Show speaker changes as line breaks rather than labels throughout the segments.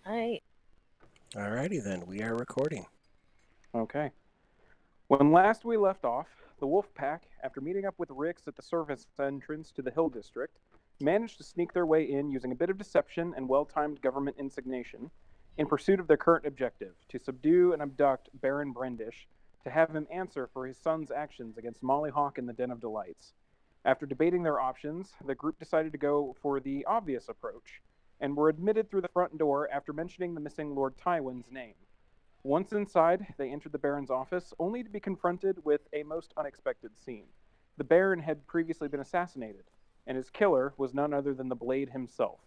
Alright.
Alrighty then, we are recording.
Okay. When last we left off, the wolf pack, after meeting up with Rix at the service entrance to the Hill District, managed to sneak their way in using a bit of deception and well-timed government insignation in pursuit of their current objective, to subdue and abduct Baron Brendish, to have him answer for his son's actions against Mollyhawk in the Den of Delights. After debating their options, the group decided to go for the obvious approach, and were admitted through the front door after mentioning the missing Lord Tywin's name. Once inside, they entered the Baron's office, only to be confronted with a most unexpected scene. The Baron had previously been assassinated, and his killer was none other than the Blade himself.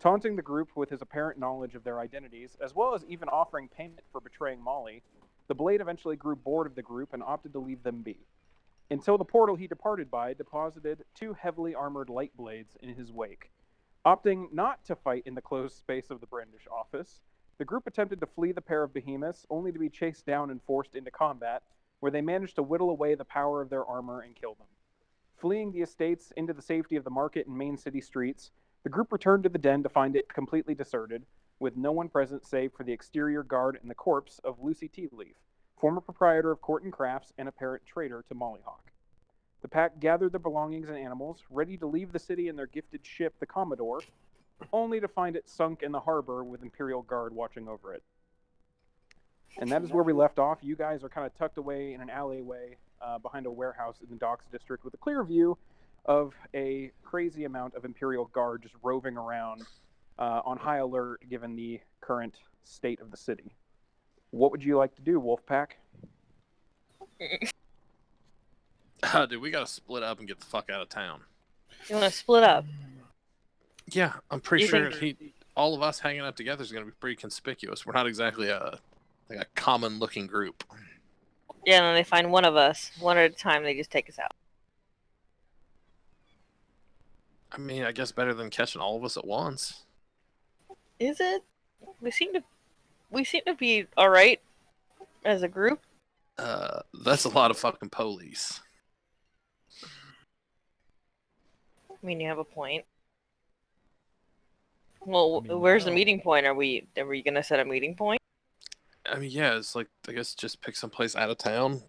Taunting the group with his apparent knowledge of their identities, as well as even offering payment for betraying Molly, the Blade eventually grew bored of the group and opted to leave them be. Until the portal he departed by deposited 2 heavily armored light blades in his wake. Opting not to fight in the closed space of the Brendish office, the group attempted to flee the pair of behemoths, only to be chased down and forced into combat, where they managed to whittle away the power of their armor and kill them. Fleeing the estates into the safety of the market and main city streets, the group returned to the den to find it completely deserted, with no one present save for the exterior guard and the corpse of Lucy Tealeaf, former proprietor of Court and Crafts and apparent traitor to Mollyhawk. The pack gathered their belongings and animals, ready to leave the city in their gifted ship, the Commodore, only to find it sunk in the harbor with Imperial Guard watching over it. And that is where we left off. You guys are kind of tucked away in an alleyway behind a warehouse in the Docks District with a clear view of a crazy amount of Imperial Guard just roving around on high alert given the current state of the city. What would you like to do, Wolfpack?
Dude, we gotta split up and get the fuck out of town.
You want to split up?
Yeah, I'm pretty
You
sure
think-
all of us hanging out together is gonna be pretty conspicuous. We're not exactly a common-looking group.
Yeah, and then they find one of us. One at a time, they just take us out.
I mean, I guess better than catching all of us at once.
Is it? We seem to be alright as a group.
That's a lot of fucking police.
I mean, you have a point. Well,
I mean,
where's the
no.
meeting point? Are we gonna set a meeting point?
I mean, yeah, it's like, I guess just pick someplace out of town.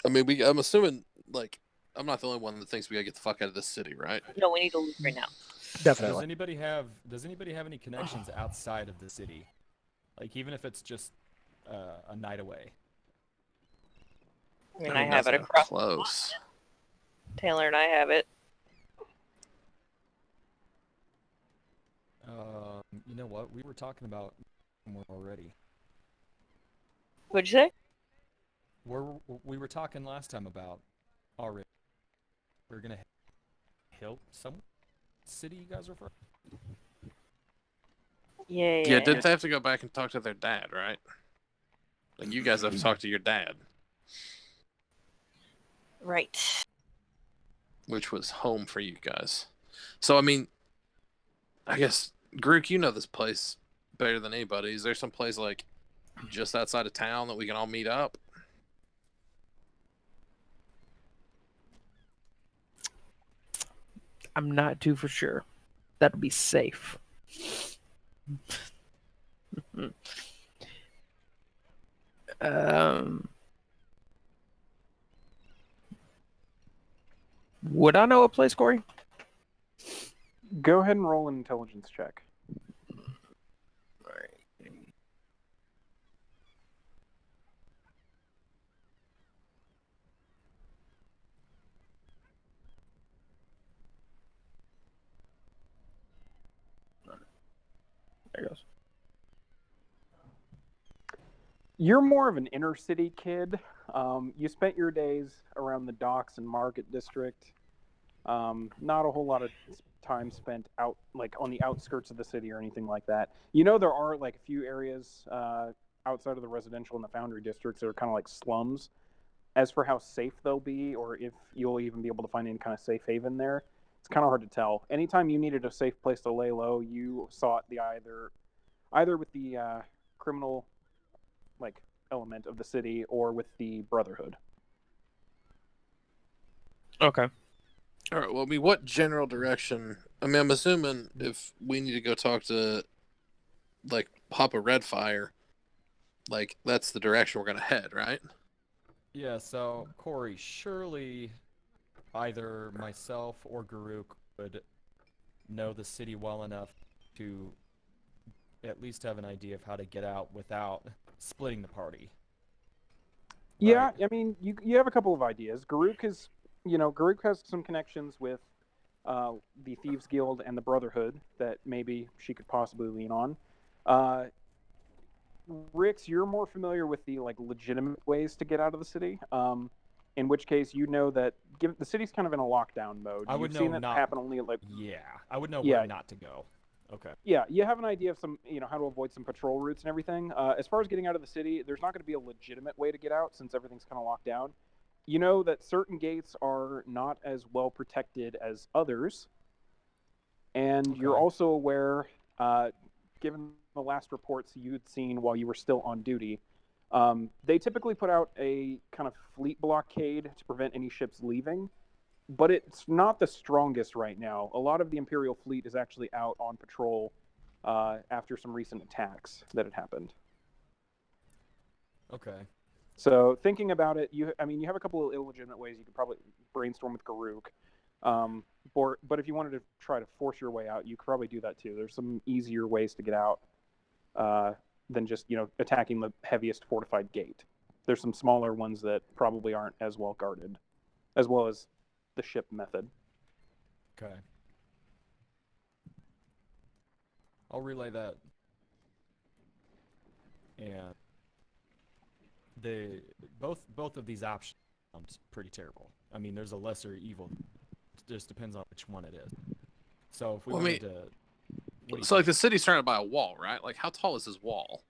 I mean, I'm assuming, like, I'm not the only one that thinks we gotta get the fuck out of this city, right?
No, we need to leave right now.
Definitely.
Does anybody have any connections outside of the city? Like, even if it's just a night away.
I mean, I have it
that's
across.
close.
Taylor and I have it.
You know what? We were talking about more already.
What'd you say?
We were talking last time about already. We're gonna help some city you guys are from.
Yeah.
Did they have to go back and talk to their dad, right? Like, you guys have to talk to your dad,
Right.
which was home for you guys. So, I mean, I guess, Grook, you know this place better than anybody. Is there some place, like, just outside of town that we can all meet up?
I'm not too for sure. That'd be safe. Would I know a place, Corey?
Go ahead and roll an intelligence check.
There goes.
You're more of an inner city kid. You spent your days around the docks and market district. Not a whole lot of time spent out, like, on the outskirts of the city or anything like that. You know, there are like a few areas outside of the residential and the foundry districts that are kind of like slums. As for how safe they'll be, or if you'll even be able to find any kind of safe haven there, it's kind of hard to tell. Anytime you needed a safe place to lay low, you sought the either with the criminal, like, element of the city, or with the Brotherhood.
Okay.
All right, well, I mean, what general direction? I mean, I'm assuming if we need to go talk to like pop a red fire, like that's the direction we're gonna head, right?
Yeah, so Corey, surely either myself or Garuk would know the city well enough to at least have an idea of how to get out without splitting the party.
Yeah,
Right?
I mean, you have a couple of ideas. Garuk has some connections with the Thieves Guild and the Brotherhood that maybe she could possibly lean on. Uh, Rix, you're more familiar with the like legitimate ways to get out of the city. In which case, you know that given the city's kind of in a lockdown mode.
I would
You've
know
seen that
not.
happen only at like
Yeah, I would know where
yeah,
not to go. Okay.
yeah. You have an idea of some how to avoid some patrol routes and everything. As far as getting out of the city, there's not going to be a legitimate way to get out since everything's kind of locked down. You know that certain gates are not as well protected as others, and you're
Okay.
also aware, given the last reports you'd seen while you were still on duty, they typically put out a kind of fleet blockade to prevent any ships leaving, but it's not the strongest right now. A lot of the Imperial fleet is actually out on patrol after some recent attacks that had happened.
Okay.
So thinking about it, you have a couple of illegitimate ways you could probably brainstorm with Garuk. But if you wanted to try to force your way out, you could probably do that too. There's some easier ways to get out than just attacking the heaviest fortified gate. There's some smaller ones that probably aren't as well guarded, as well as the ship method.
Okay. I'll relay that. And the both of these options sound pretty terrible. I mean, there's a lesser evil. It just depends on which one it is. So if we
Well, I
wanted
mean,
to, what do you
so like
think?
the city's surrounded by a wall, right? Like how tall is this wall?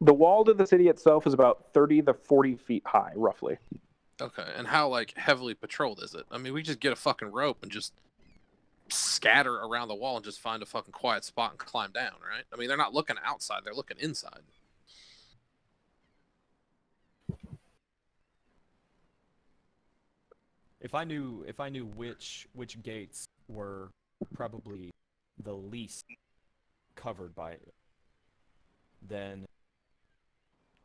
The wall to the city itself is about 30 to 40 feet high, roughly.
Okay, and how like heavily patrolled is it? I mean, we just get a fucking rope and just scatter around the wall and just find a fucking quiet spot and climb down, right? I mean, they're not looking outside; they're looking inside.
If I knew which gates were probably the least covered by it, then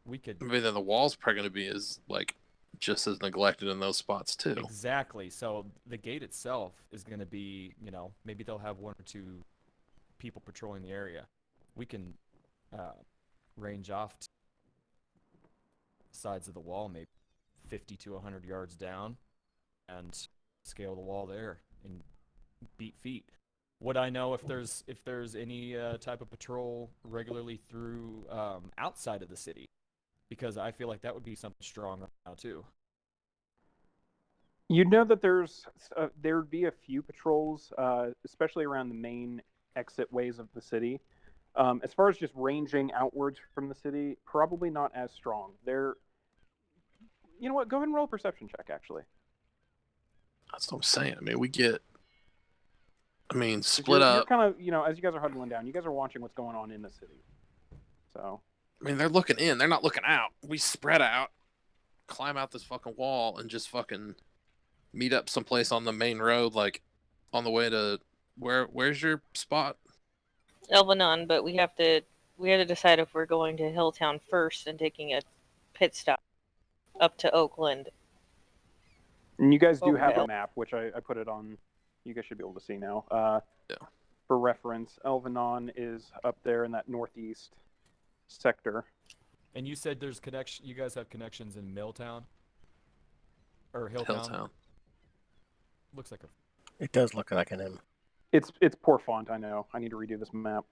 we could
I mean, then the wall's probably going to be as like just as neglected in those spots too.
exactly. So the gate itself is going to be, maybe they'll have one or two people patrolling the area. We can range off to sides of the wall, maybe 50 to 100 yards down, and scale the wall there and beat feet. Would I know if there's any type of patrol regularly through outside of the city? Because I feel like that would be something strong right now too.
You'd know that there'd be a few patrols, especially around the main exit ways of the city. As far as just ranging outwards from the city, probably not as strong. You know what? Go ahead and roll a perception check, actually.
That's what I'm saying. I mean, split
You're
up.
kind of, as you guys are huddling down, you guys are watching what's going on in the city. So,
I mean, they're looking in; they're not looking out. We spread out, climb out this fucking wall, and just fucking meet up someplace on the main road, like on the way to where's your spot?
Elvanon, but we have to decide if we're going to Hilltown first and taking a pit stop up to Oakland.
and you guys do have a
Oakdale.
map, which I put it on. You guys should be able to see now.
Yeah.
For reference, Elvanon is up there in that northeast sector.
And you said there's connection. You guys have connections in Milltown or Hilltown.
Hilltown.
Looks like a.
It does look like an M.
It's poor font. I know. I need to redo this map.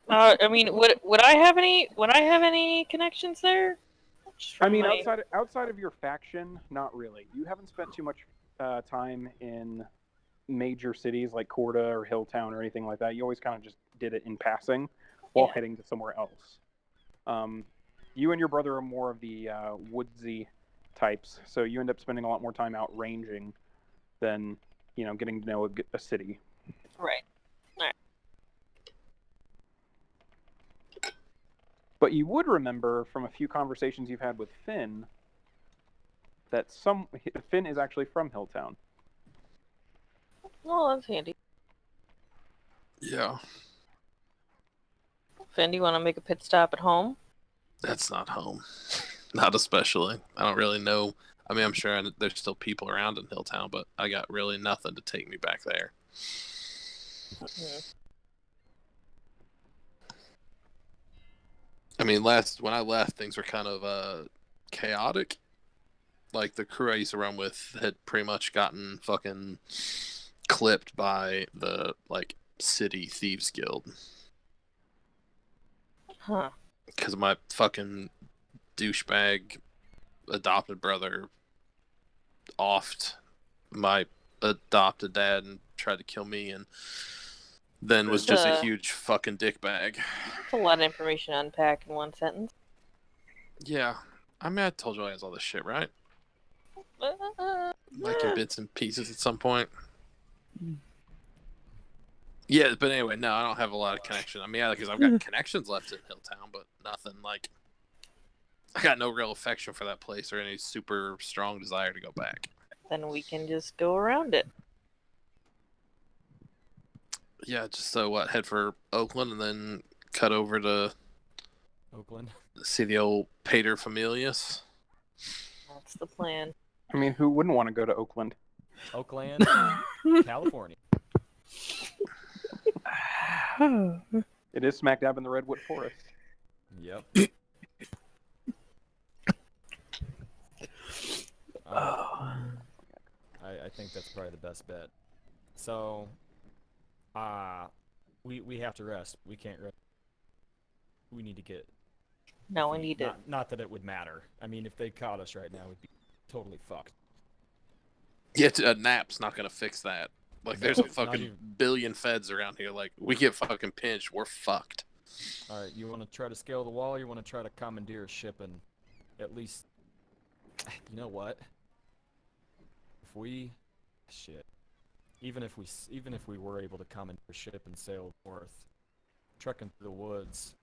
I mean, would I have any connections there?
I mean, outside of your faction, not really. You haven't spent too much time in major cities like Corda or Hilltown or anything like that. You always kind of just did it in passing while heading to somewhere else. You and your brother are more of the woodsy types, so you end up spending a lot more time out ranging than getting to know a city.
Right.
But you would remember from a few conversations you've had with Finn that Finn is actually from Hilltown.
Oh, that's handy.
Yeah.
Finn, do you want to make a pit stop at home?
That's not home. Not especially. I don't really know. I mean, I'm sure there's still people around in Hilltown, but I got really nothing to take me back there. I mean, when I left, things were kind of chaotic. Like, the crew I used to run with had pretty much gotten fucking clipped by the, like, city thieves guild.
Huh.
Because my fucking douchebag adopted brother offed my adopted dad and tried to kill me, and then was just a huge fucking dickbag.
That's a lot of information to unpack in one sentence.
Yeah. I mean, I told you I has all this shit, right? Like in bits and pieces at some point. Yeah, but anyway, no, I don't have a lot of connection. I mean, yeah, because I've got connections left in Hilltown, but nothing like... I got no real affection for that place or any super strong desire to go back.
Then we can just go around it.
Yeah, just so what, head for Oakland and then cut over to
Oakland.
see the old Pater Familias.
That's the plan.
I mean, who wouldn't want to go to Oakland?
Oakland, California.
It is smack dab in the Redwood Forest.
Yep. I think that's probably the best bet. So, we have to rest. We can't rest. We need to get...
No, we need to...
Not that it would matter. I mean, if they caught us right now, we'd be totally fucked.
Yeah, a nap's not gonna fix that. Like, there's a fucking billion feds around here. Like, we get fucking pinched, we're fucked.
Alright, you want to try to scale the wall, or you want to try to commandeer a ship and at least... You know what? If we... Shit. Even if we were able to commandeer a ship and sail north, trekking through the woods,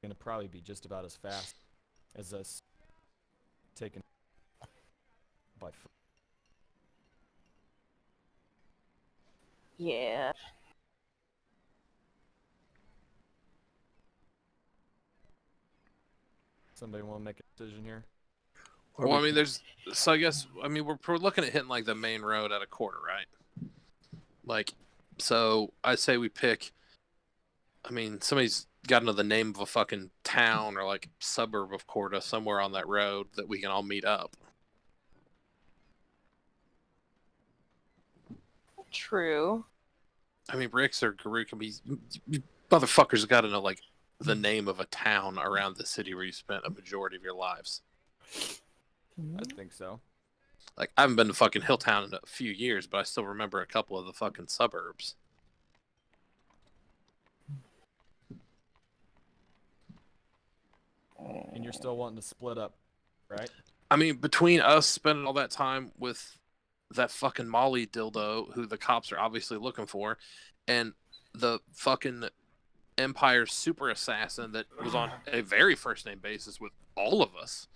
gonna probably be just about as fast as us taking by foot.
Yeah.
Somebody want to make a decision here?
Well, I mean, so I guess, I mean, we're looking at hitting, like, the main road at a quarter, right? Like, so I say we pick, I mean, somebody's got to know the name of a fucking town or, like, suburb of Corda somewhere on that road that we can all meet up.
True.
I mean, Rix or Garuk can be... Motherfuckers got to know, like, the name of a town around the city where you spent a majority of your lives.
I think so.
Like, I haven't been to fucking Hilltown in a few years, but I still remember a couple of the fucking suburbs.
And you're still wanting to split up, right?
I mean, between us spending all that time with that fucking Molly dildo, who the cops are obviously looking for, and the fucking Empire super assassin that was on a very first name basis with all of us,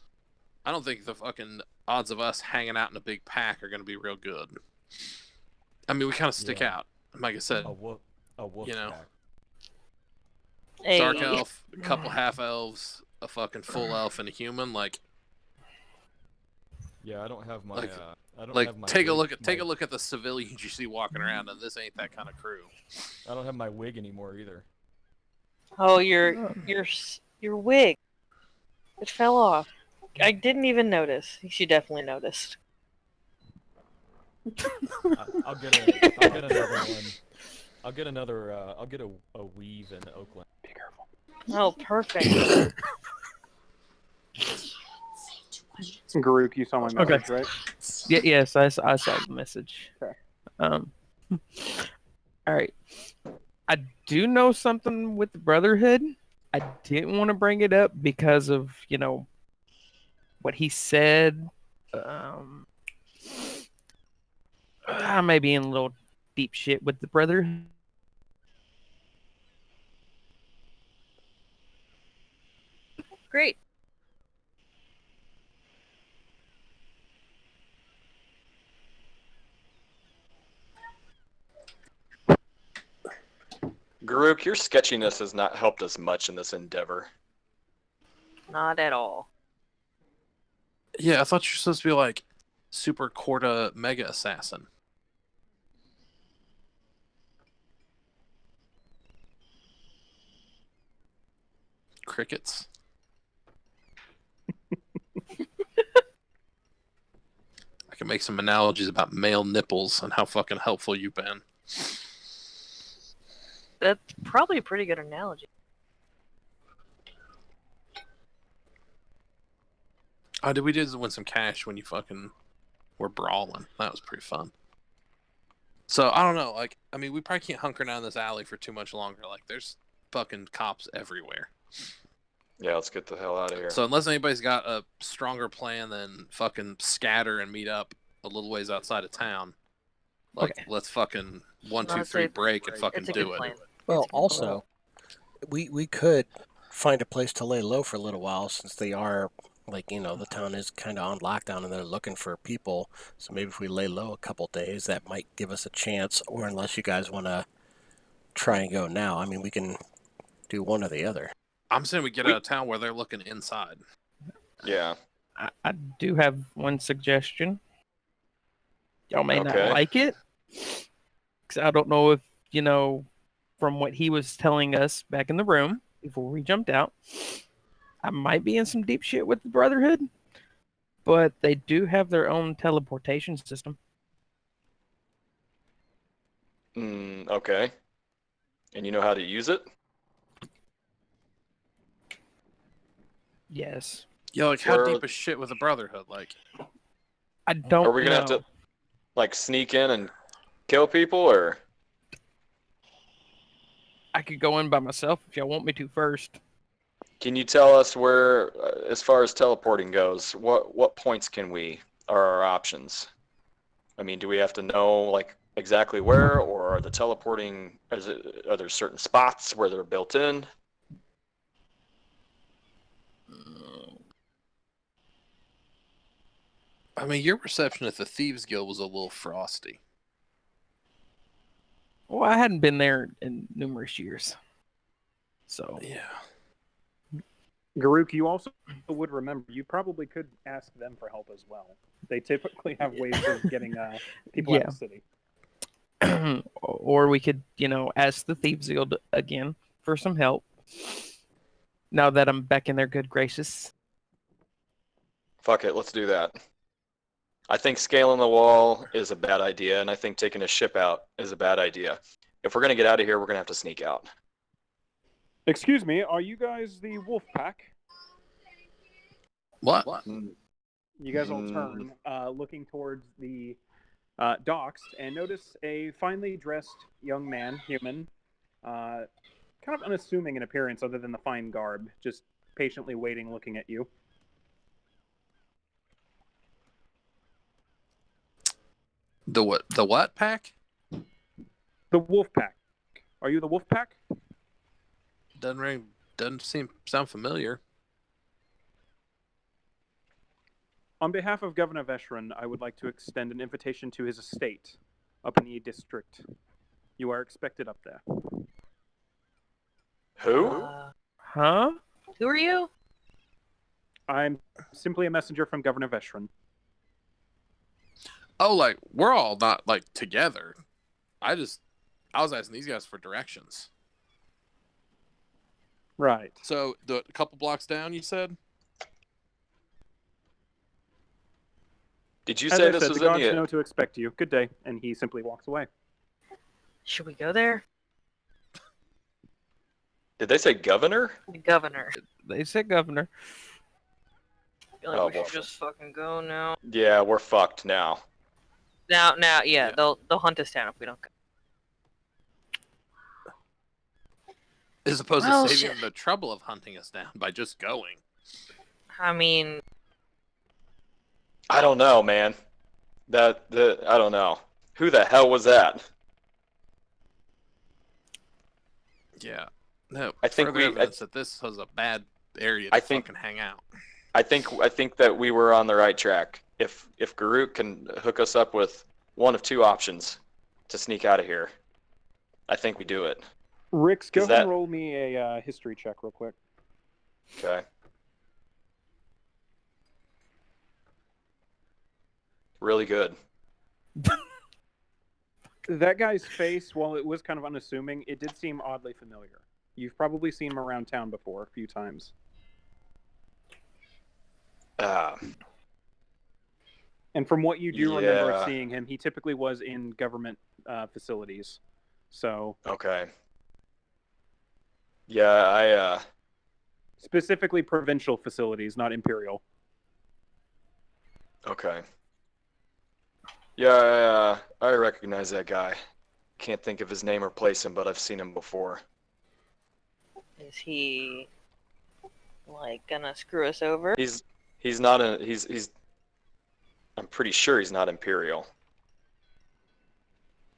I don't think the fucking odds of us hanging out in a big pack are going to be real good. I mean, we kind of stick out. Like I said,
A wolf
you know,
pack.
Hey.
dark elf, a couple half elves, a fucking full elf, and a human. Like,
Yeah, I don't have my.
Like-
I don't
like
have my.
take a
wig-
look at the civilians you see walking around, and this ain't that kind of crew.
I don't have my wig anymore either.
Oh, your wig. It fell off. I didn't even notice. She definitely noticed.
I'll get another one. I'll get another. I'll get a weave in Oakland.
Be careful.
Oh, perfect.
Garuk, you saw my message, right?
Yes, I saw the message.
Okay.
All right. I do know something with the Brotherhood. I didn't want to bring it up because of, what he said. I may be in a little deep shit with the Brotherhood.
Great.
Garuk,
Garuk, your sketchiness has not helped us much in this endeavor.
Not at all.
Yeah, I thought you were supposed to be like Super Corda Mega Assassin. Crickets. I can make some analogies about male nipples and how fucking helpful you've been.
That's probably a pretty good analogy.
Oh, we did win some cash when you fucking were brawling. That was pretty fun. So, I don't know. Like, I mean, we probably can't hunker down this alley for too much longer. Like, there's fucking cops everywhere.
Yeah, let's get the hell out of here.
So, unless anybody's got a stronger plan than fucking scatter and meet up a little ways outside of town, like, let's fucking 1, 2, 3 break and fucking
It's a
do
good
it.
plan.
Well, also, we could find a place to lay low for a little while since they are, like, you know, the town is kind of on lockdown and they're looking for people. So maybe if we lay low a couple days, that might give us a chance. Or unless you guys want to try and go now, I mean, we can do one or the other.
I'm saying we get out of town where they're looking inside.
Yeah.
I do have one suggestion. Y'all may not
Okay.
like it, because I don't know if, you know, from what he was telling us back in the room before we jumped out, I might be in some deep shit with the Brotherhood, but they do have their own teleportation system.
Okay. And you know how to use it?
Yes.
Yeah, like, how
Where-
deep is shit with the Brotherhood? Like,
I don't
Are we gonna have
know.
to, like, sneak in and kill people, or?
I could go in by myself if y'all want me to first.
Can you tell us where, as far as teleporting goes, what points are our options? I mean, do we have to know, like, exactly where, or are the teleporting, are there certain spots where they're built in?
I mean, your reception at the Thieves Guild was a little frosty.
Well, I hadn't been there in numerous years. So,
Yeah.
Garuk, you also would remember, you probably could ask them for help as well. They typically have ways of getting people out of the city.
or we could, you know, ask the Thieves Guild again for some help. Now that I'm back in their good graces.
Fuck it, let's do that. I think scaling the wall is a bad idea, and I think taking a ship out is a bad idea. If we're going to get out of here, we're going to have to sneak out.
Excuse me, are you guys the wolf pack?
What?
You guys all turn, looking towards the docks, and notice a finely dressed young man, human, kind of unassuming in appearance other than the fine garb, just patiently waiting, looking at you.
The what? The what pack?
The wolf pack. Are you the wolf pack?
Doesn't sound familiar.
On behalf of Governor Veshran, I would like to extend an invitation to his estate up in the district. You are expected up there.
Who?
Huh?
Who are you?
I'm simply a messenger from Governor Veshran.
Oh, like, we're all not, like, together. I was asking these guys for directions.
Right.
So, a couple blocks down, you said?
Did you
As
say
I
this
said,
was
the
in
gods
the...
know to expect you. Good day. And he simply walks away.
Should we go there?
Did they say governor?
The governor.
They said governor.
I feel like
Oh,
we should
well.
just fucking go now.
Yeah, we're fucked now.
Now, yeah,
Yeah.
they'll hunt us down if we don't go.
As opposed
Well,
to saving
shit.
them the trouble of hunting us down by just going.
I mean,
I don't know, man. I don't know. Who the hell was that?
Yeah. No,
I think
further evidence that this was a bad area to fucking hang out.
I think that we were on the right track. If Garuk can hook us up with one of two options to sneak out of here, I think we do it.
Rix, go
Is
ahead and
that-
roll me a history check real quick.
Okay. Really good.
That guy's face, while it was kind of unassuming, it did seem oddly familiar. You've probably seen him around town before a few times. And from what you do remember
Yeah.
seeing him, he typically was in government facilities. So
Okay. Yeah,
specifically provincial facilities, not imperial.
okay. Yeah, I recognize that guy. Can't think of his name or place him, but I've seen him before.
Is he like gonna screw us over?
He's not he's I'm pretty sure he's not Imperial.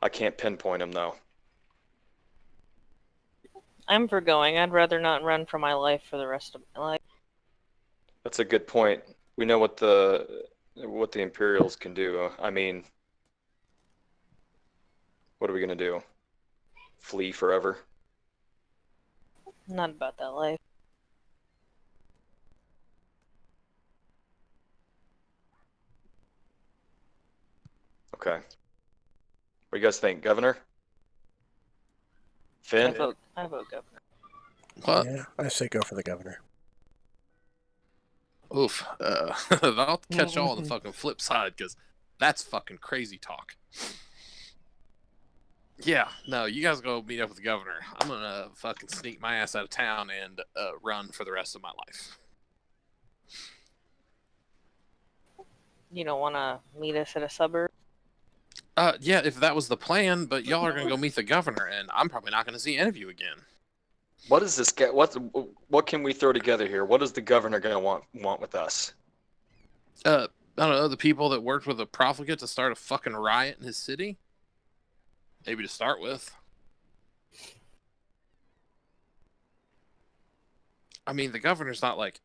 I can't pinpoint him though.
I'm for going. I'd rather not run for my life for the rest of my life.
That's a good point. We know what the Imperials can do. I mean, what are we gonna do? Flee forever?
Not about that life.
Okay. What do you guys think, Governor? Finn?
I vote governor.
What?
Yeah, I say go for the governor.
Oof. I'll catch y'all on the fucking flip side, because that's fucking crazy talk. Yeah, no, you guys go meet up with the governor. I'm gonna fucking sneak my ass out of town and run for the rest of my life.
You don't want to meet us at a suburb?
Yeah, if that was the plan, but y'all are gonna go meet the governor, and I'm probably not gonna see any of you again.
What is this guy? What can we throw together here? What is the governor gonna want with us?
I don't know, the people that worked with a profligate to start a fucking riot in his city? Maybe to start with. I mean, the governor's not, like,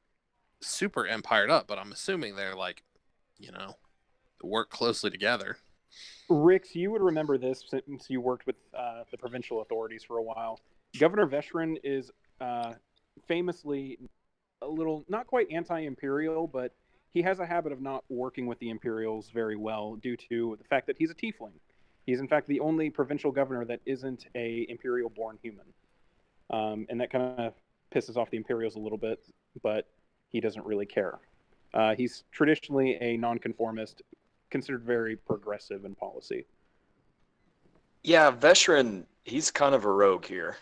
super empired up, but I'm assuming they're, like, work closely together.
Rix, you would remember this since you worked with the provincial authorities for a while. Governor Veshran is famously a little, not quite anti-imperial, but he has a habit of not working with the Imperials very well due to the fact that he's a tiefling. He's, in fact, the only provincial governor that isn't a Imperial-born human. And that kind of pisses off the Imperials a little bit, but he doesn't really care. He's traditionally a nonconformist, considered very progressive in policy.
Yeah, Veshran, he's kind of a rogue here.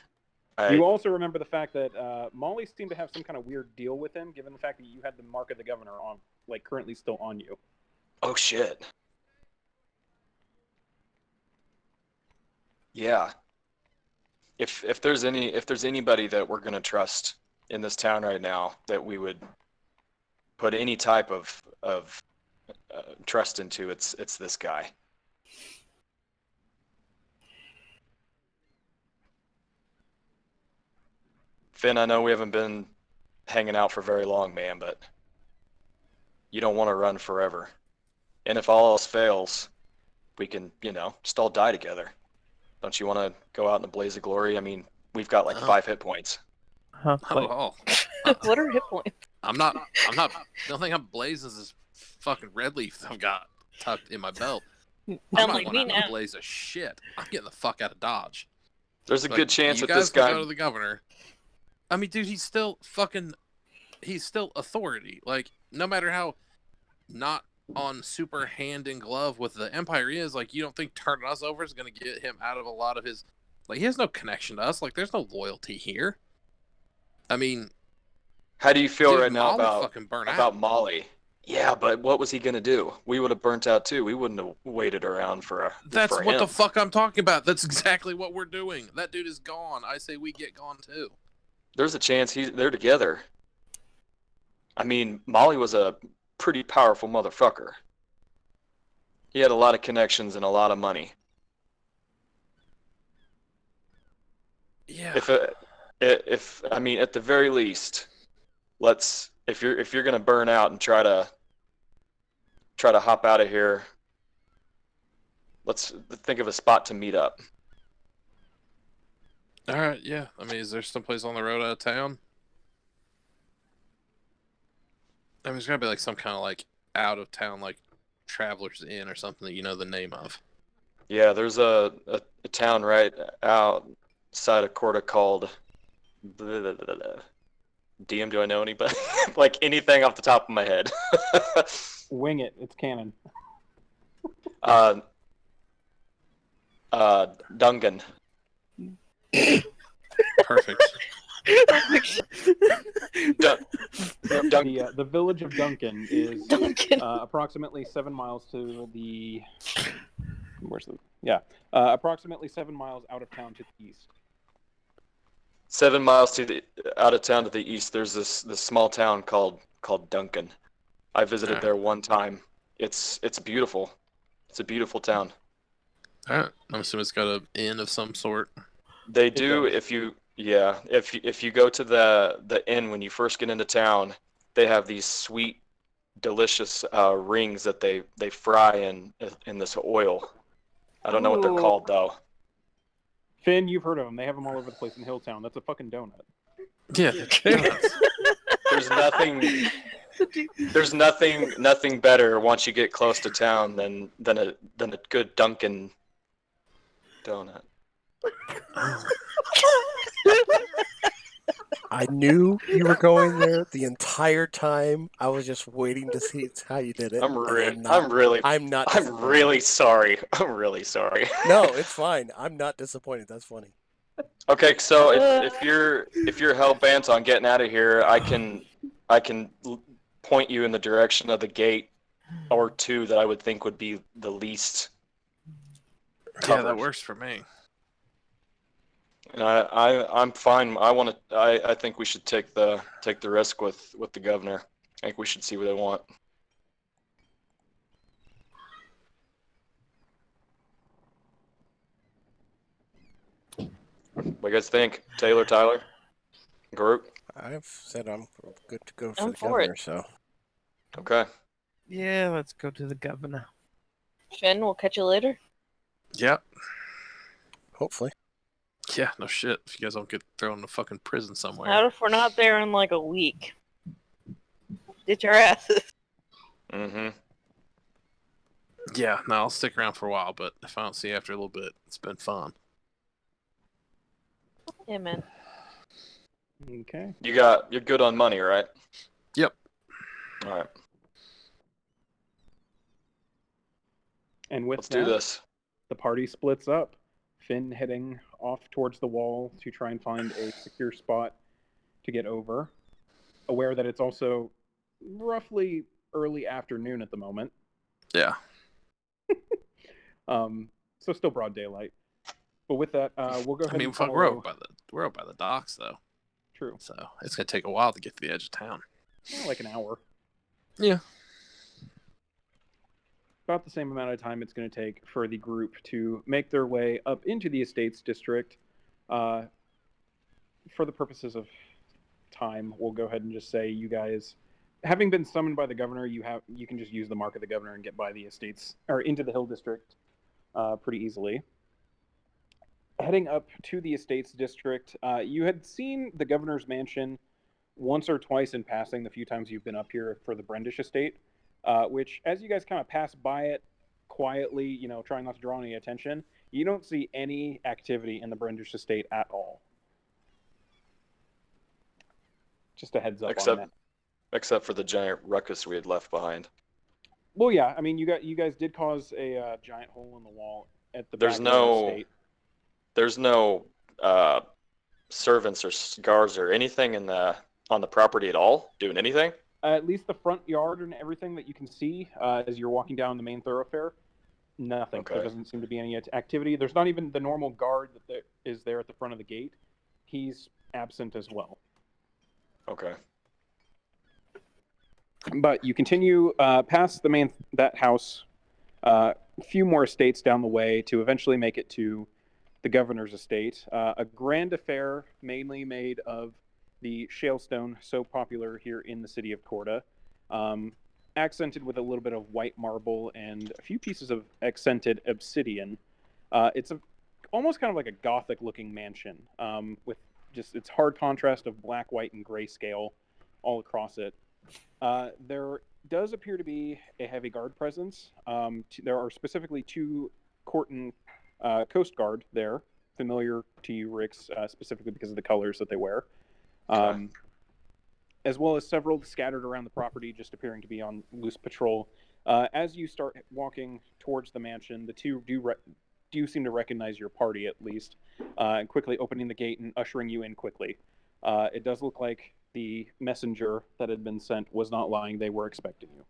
You also remember the fact that Molly seemed to have some kind of weird deal with him, given the fact that you had the mark of the governor on, like, currently still on you.
Oh shit. Yeah. If there's anybody that we're gonna trust in this town right now, that we would put any type of trust into, it's this guy. Finn, I know we haven't been hanging out for very long, man, but you don't want to run forever. And if all else fails, we can, just all die together. Don't you want to go out in a blaze of glory? I mean, we've got like 5 hit points.
Huh?
Oh,
What are hit points?
I'm not, the only thing I'm blazing is this fucking red leaf I've got tucked in my belt. I'm
Sound
not
like
going
me
out in
now.
a blaze of shit. I'm getting the fuck out of Dodge.
There's a
Like,
good chance
you
that
guys
this
can
guy...
go to the governor. I mean, dude, he's still authority. Like, no matter how not on super hand in glove with the Empire he is, like, you don't think turning us over is going to get him out of a lot of his... Like, he has no connection to us. Like, there's no loyalty here. I mean...
How do you feel
dude,
right now
Molly
about
fucking burn out.
Molly? Yeah, but what was he going to do? We would have burnt out too. We wouldn't have waited around for
That's
for
what
him.
the fuck I'm talking about. That's exactly what we're doing. That dude is gone. I say we get gone too.
There's a chance they're together. I mean, Molly was a pretty powerful motherfucker. He had a lot of connections and a lot of money.
Yeah.
If I mean, at the very least, if you're gonna burn out and try to hop out of here, let's think of a spot to meet up.
All right, yeah. I mean, is there someplace on the road out of town? I mean, there's gotta be like some kind of like out of town like Travelers Inn or something that you know the name of.
Yeah, there's a town right outside of Corda called. DM, do I know anybody? Like anything off the top of my head?
Wing it. It's canon.
Dungan.
Perfect.
The village of Duncan is
Duncan.
approximately 7 miles to the. Approximately 7 miles out of town to the east.
7 miles to the out of town to the east. There's this small town called Duncan. I visited there one time. It's beautiful. It's a beautiful town.
All right. I'm assuming it's got an inn of some sort.
They do if you go to the inn when you first get into town, they have these sweet, delicious rings that they fry in this oil. I don't know what they're called though.
Finn, you've heard of them. They have them all over the place in Hilltown. That's a fucking donut.
Yeah.
There's nothing better once you get close to town than a good Dunkin' donut.
I knew you were going there the entire time. I was just waiting to see how you did it.
I'm
I'm
really sorry. I'm really sorry.
No, it's fine. I'm not disappointed. That's funny.
Okay, so if you're hell bent on getting out of here, I can point you in the direction of the gate or two that I would think would be the least covered.
Yeah, that works for me.
And I'm fine. I think we should take the risk with the governor. I think we should see what they want. What do you guys think? Taylor, Tyler, Garuk?
I've said I'm good to go for
I'm
the
for it.
governor, so.
Okay.
Yeah, let's go to the governor.
Finn, we'll catch you later.
Yeah.
Hopefully.
Yeah, no shit. If you guys don't get thrown in a fucking prison somewhere.
How if we're not there in like a week? Get your asses.
Mm-hmm.
Yeah, no, I'll stick around for a while, but if I don't see you after a little bit, it's been fun.
Yeah, man.
Okay.
You're good on money, right?
Yep.
All right.
And with
Let's do this.
the party splits up. Finn heading off towards the wall to try and find a secure spot to get over. Aware that it's also roughly early afternoon at the moment.
Yeah.
So still broad daylight. But with that, we'll go ahead
I mean,
and
fuck,
follow...
we're up by the docks though.
True.
So it's gonna take a while to get to the edge of town.
Like an hour.
Yeah.
About the same amount of time it's going to take for the group to make their way up into the Estates District. For the purposes of time, we'll go ahead and just say you guys, having been summoned by the governor, you can just use the mark of the governor and get by the Estates, or into the Hill District pretty easily. Heading up to the Estates District, you had seen the governor's mansion once or twice in passing the few times you've been up here for the Brendish Estate. Which, as you guys kind of pass by it quietly, trying not to draw any attention, you don't see any activity in the Brendish Estate at all. Just a heads up on that.
Except for the giant ruckus we had left behind.
Well, yeah, I mean, you guys did cause a giant hole in the wall at the back of the estate.
There's no servants or guards or anything on the property at all doing anything.
At least the front yard and everything that you can see as you're walking down the main thoroughfare, nothing.
Okay.
There doesn't seem to be any activity. There's not even the normal guard that is there at the front of the gate. He's absent as well.
Okay.
But you continue past that house, a few more estates down the way to eventually make it to the governor's estate. A grand affair mainly made of the shale stone so popular here in the city of Corda, accented with a little bit of white marble and a few pieces of accented obsidian. It's almost kind of like a gothic-looking mansion, with just its hard contrast of black, white, and grayscale all across it. There does appear to be a heavy guard presence. There are specifically 2 Corton Coast Guard there, familiar to you, Rix, specifically because of the colors that they wear.
Okay.
As well as several scattered around the property, just appearing to be on loose patrol. As you start walking towards the mansion, the 2 do seem to recognize your party, at least, and quickly opening the gate and ushering you in quickly. It does look like the messenger that had been sent was not lying. They were expecting you.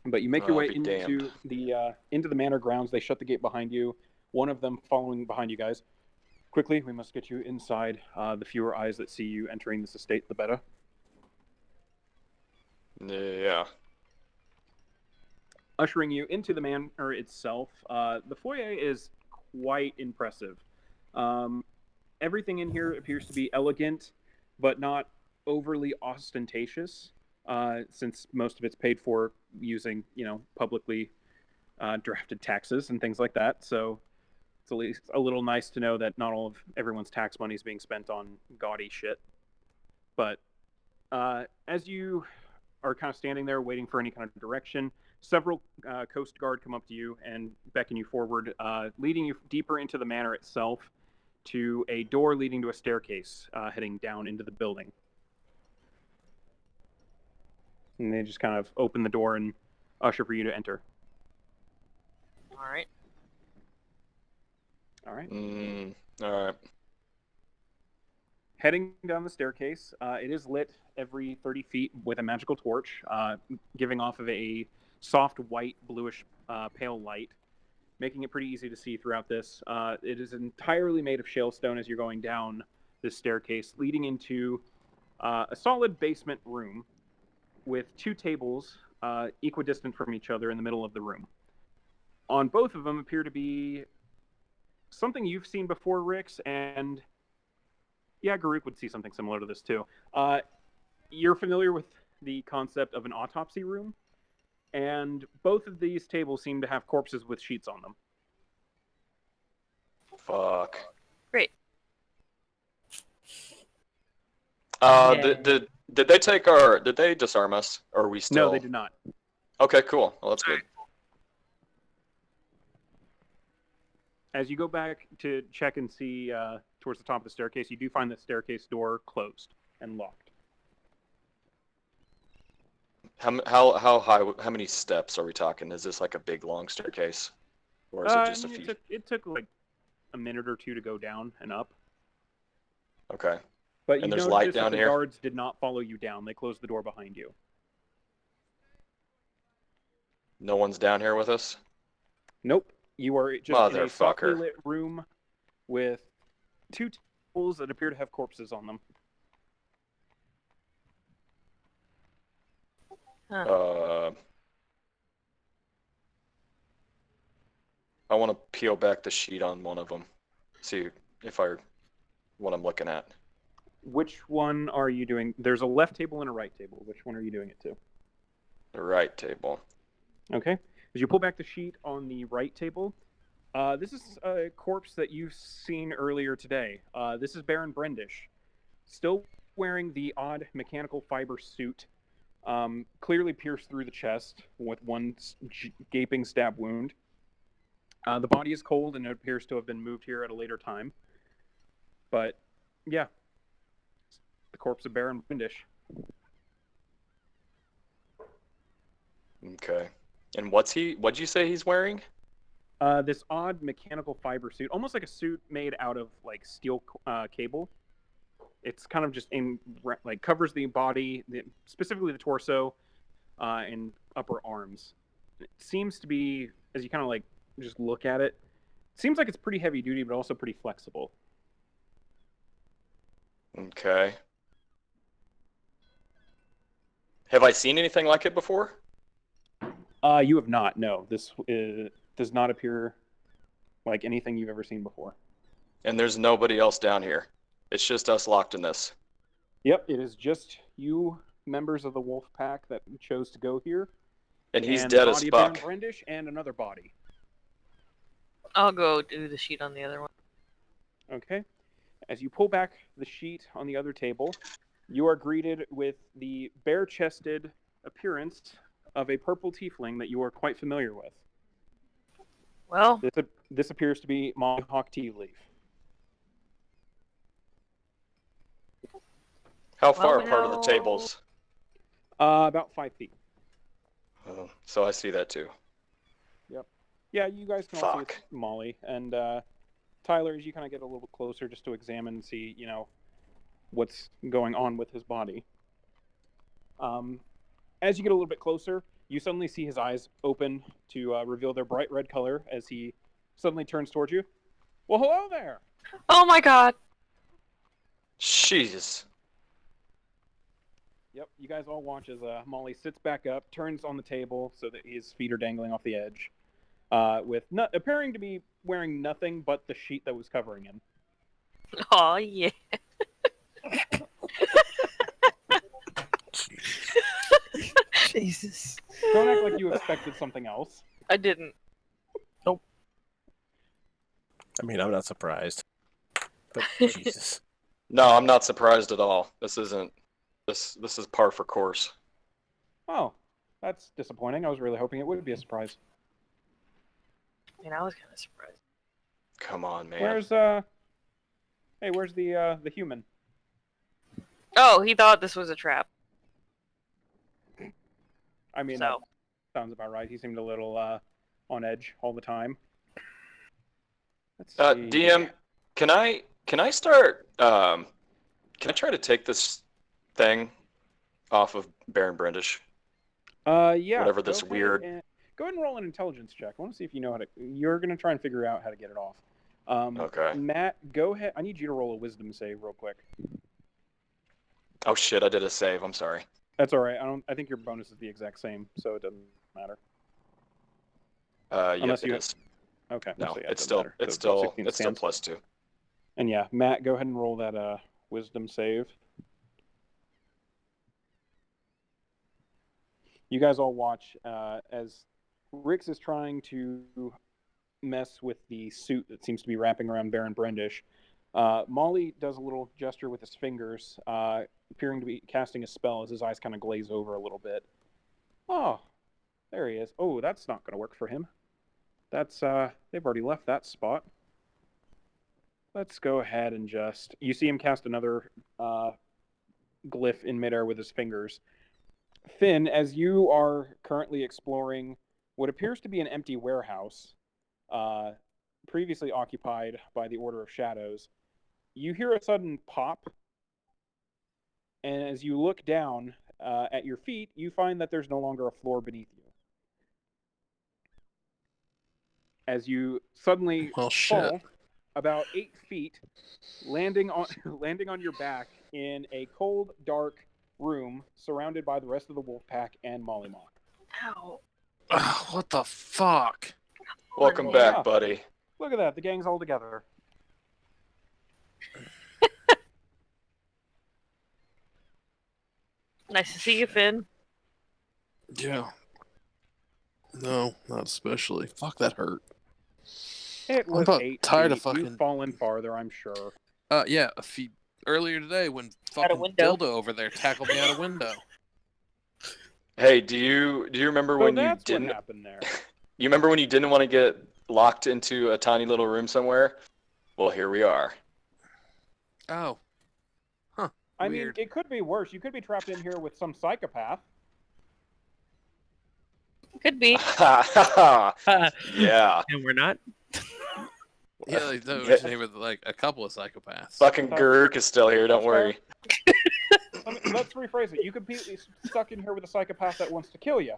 But you make your way into the manor grounds. They shut the gate behind you, one of them following behind you guys. Quickly, we must get you inside. The fewer eyes that see you entering this estate, the better.
Yeah.
Ushering you into the manor itself, the foyer is quite impressive. Everything in here appears to be elegant, but not overly ostentatious, since most of it's paid for using, publicly drafted taxes and things like that. So it's at least a little nice to know that not all of everyone's tax money is being spent on gaudy shit. But as you are kind of standing there waiting for any kind of direction, several Coast Guard come up to you and beckon you forward, leading you deeper into the manor itself to a door leading to a staircase heading down into the building. And they just kind of open the door and usher for you to enter.
All right.
All right.
All right.
Heading down the staircase, it is lit every 30 feet with a magical torch, giving off of a soft white, bluish, pale light, making it pretty easy to see throughout this. It is entirely made of shale stone as you're going down this staircase, leading into a solid basement room with 2 tables equidistant from each other in the middle of the room. On both of them appear to be something you've seen before, Rix, and yeah, Garuk would see something similar to this too. You're familiar with the concept of an autopsy room, and both of these tables seem to have corpses with sheets on them.
Fuck.
Great.
Did they take our? Did they disarm us? Or are we still?
No, they did not.
Okay, cool. Well, that's good.
As you go back to check and see towards the top of the staircase, you do find the staircase door closed and locked.
How high? How many steps are we talking? Is this like a big long staircase, or is it just a few?
It took like a minute or 2 to go down and up.
Okay.
But
And
you
there's
noticed
light
that
down
the
here?
guards did not follow you down. They closed the door behind you.
No one's down here with us.
Nope. You are just in a softly
Motherfucker.
lit room with 2 tables that appear to have corpses on them.
I want to peel back the sheet on one of them. See if what I'm looking at.
Which one are you doing? There's a left table and a right table. Which one are you doing it to?
The right table.
Okay. As you pull back the sheet on the right table, this is a corpse that you've seen earlier today. This is Baron Brendish, still wearing the odd mechanical fiber suit, clearly pierced through the chest with one gaping stab wound. The body is cold and it appears to have been moved here at a later time. But, yeah, the corpse of Baron Brendish.
Okay. And what'd you say he's wearing?
This odd mechanical fiber suit, almost like a suit made out of like steel cable. It's kind of just covers the body, specifically the torso, and upper arms. It seems to be, as you kind of like just look at it, seems like it's pretty heavy duty, but also pretty flexible.
Okay. Have I seen anything like it before?
You have not. No, this does not appear like anything you've ever seen before.
And there's nobody else down here. It's just us locked in this.
Yep, it is just you members of the wolf pack that chose to go here.
And he's
and
dead
the
as
body of Baron
fuck.
Brendish, and another body.
I'll go do the sheet on the other one.
Okay. As you pull back the sheet on the other table, you are greeted with the bare-chested appearance of a purple tiefling that you are quite familiar with.
Well,
This appears to be Molly Hawk Tea Leaf.
How far apart are the tables?
About 5 feet.
Oh, so I see that too.
Yep. Yeah, you guys can all see
Fuck.
it's Molly. And Tyler, as you kind of get a little bit closer just to examine and see, what's going on with his body. As you get a little bit closer, you suddenly see his eyes open to reveal their bright red color as he suddenly turns towards you. Well, hello there!
oh my god.
Jesus.
Yep, you guys all watch as Molly sits back up, turns on the table so that his feet are dangling off the edge, with appearing to be wearing nothing but the sheet that was covering him.
Oh yeah.
Jesus.
Don't act like you expected something else.
I didn't.
I mean, I'm not surprised. But Jesus.
No, I'm not surprised at all. This isn't. This is par for course.
Oh, that's disappointing. I was really hoping it would be a surprise.
I mean, I was kind of surprised.
Come on, man.
Where's where's the human?
Oh, he thought this was a trap.
I mean,
So,
that sounds about right. He seemed a little on edge all the time. Let's see.
DM, can I start? Can I try to take this thing off of Baron Brendish?
Yeah.
Whatever this
go
weird.
Go ahead and roll an intelligence check. I want to see if you know how to. You're gonna try and figure out how to get it off.
Okay.
Matt, go ahead. I need you to roll a wisdom save real quick.
Oh shit! I did a save. I'm sorry.
That's all right. I think your bonus is the exact same, so it doesn't matter.
Yes, it
you-
is.
Okay.
No,
so yeah, it
it's
doesn't
still
matter. So 16
it's still
stands.
+2.
And yeah, Matt, go ahead and roll that wisdom save. You guys all watch as Rix is trying to mess with the suit that seems to be wrapping around Baron Brendish. Molly does a little gesture with his fingers, appearing to be casting a spell as his eyes kind of glaze over a little bit. Oh, there he is. Oh, that's not going to work for him. That's they've already left that spot. Let's go ahead and you see him cast another glyph in midair with his fingers. Finn, as you are currently exploring what appears to be an empty warehouse, previously occupied by the Order of Shadows, you hear a sudden pop, and as you look down at your feet, you find that there's no longer a floor beneath you. As you suddenly
Well, shit.
fall about 8 feet, landing on your back in a cold, dark room surrounded by the rest of the wolf pack and Molly Mock.
ow.
Ugh, what the fuck?
Welcome
Yeah.
back, buddy.
Look at that, the gang's all together.
Nice to see you, Finn.
Yeah. No, not especially. Fuck, that hurt.
It was
about
8
tired of
feet. You've
fucking-
fallen farther, I'm sure.
Yeah, earlier today when
Out a
fucking
window.
dildo over there tackled me out a window.
Hey, do you remember
So
when you
that's
didn't?
what happened there.
You remember when you didn't want to get locked into a tiny little room somewhere? Well, here we are.
Oh. Huh.
I mean,
Weird.
it could be worse. You could be trapped in here with some psychopath.
Could be.
Yeah.
And we're not.
Yeah, like, that was named with like a couple of psychopaths.
Fucking Garuk is still here. Don't
That's
worry.
Let's rephrase it. You could be stuck in here with a psychopath that wants to kill you.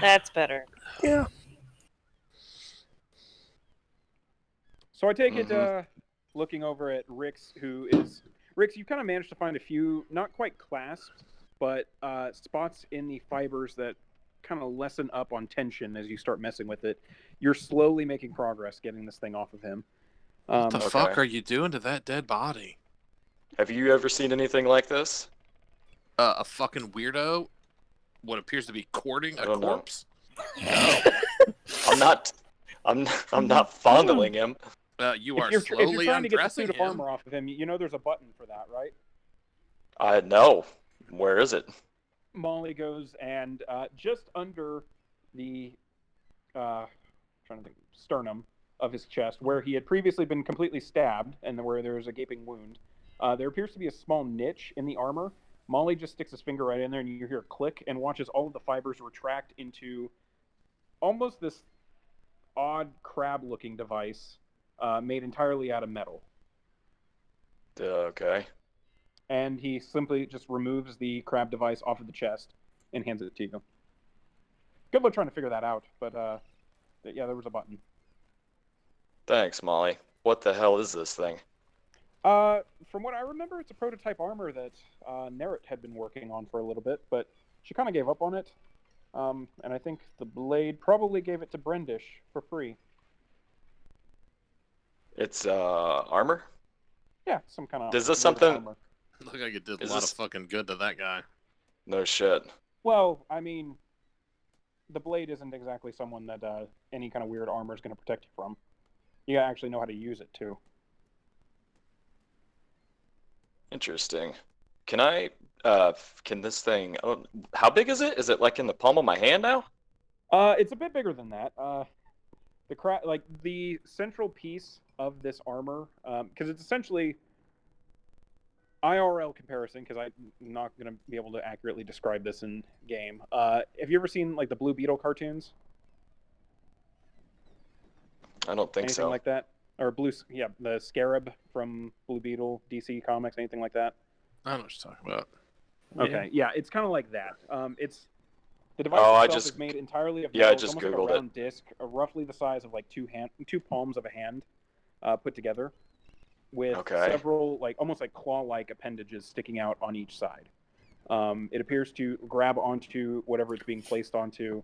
That's better.
Yeah.
So I take it, looking over at Rix, Rix, you kind of managed to find a few, not quite clasped, but spots in the fibers that kind of lessen up on tension as you start messing with it. You're slowly making progress getting this thing off of him.
What the
Okay.
fuck are you doing to that dead body?
Have you ever seen anything like this?
A fucking weirdo what appears to be courting
I
a
don't know.
corpse? No.
I'm not fondling him.
You
If
are
you're
slowly
trying to get the
undressing
suit of
him.
armor off of him, you know there's a button for that, right?
I know. Where is it?
Molly goes and just under the trying to think, sternum of his chest, where he had previously been completely stabbed and where there was a gaping wound, there appears to be a small niche in the armor. Molly just sticks his finger right in there, and you hear a click, and watches all of the fibers retract into almost this odd crab-looking device made entirely out of metal.
Okay.
And he simply just removes the crab device off of the chest and hands it to you. Good luck trying to figure that out, but yeah, there was a button.
Thanks, Molly. What the hell is this thing?
From what I remember, it's a prototype armor that Nerrit had been working on for a little bit, but she kind of gave up on it. And I think the Blade probably gave it to Brendish for free.
It's armor?
Yeah, some kind of
Is this something?
armor.
Look like it did a
Is
lot
this-
of fucking good to that guy.
No shit.
Well, I mean, the Blade isn't exactly someone that any kind of weird armor is going to protect you from. You gotta actually know how to use it too.
Interesting. Can I? Can this thing? Oh, how big is it? Is it like in the palm of my hand now?
It's a bit bigger than that. Like the central piece of this armor, because it's essentially IRL comparison. Because I'm not gonna be able to accurately describe this in game. Have you ever seen like the Blue Beetle cartoons?
I don't think
Anything
so.
like that? Or the Scarab from Blue Beetle, DC Comics, anything like that?
I don't know what you're talking about.
Okay, yeah, it's kind of like that. It's the device
Oh, I
itself
just-
is made entirely of
yeah, I
metal. It's
just
almost like
Googled
a
it.
round disc, roughly the size of like two palms of a hand, put together, with
Okay.
several like almost like claw-like appendages sticking out on each side. It appears to grab onto whatever it's being placed onto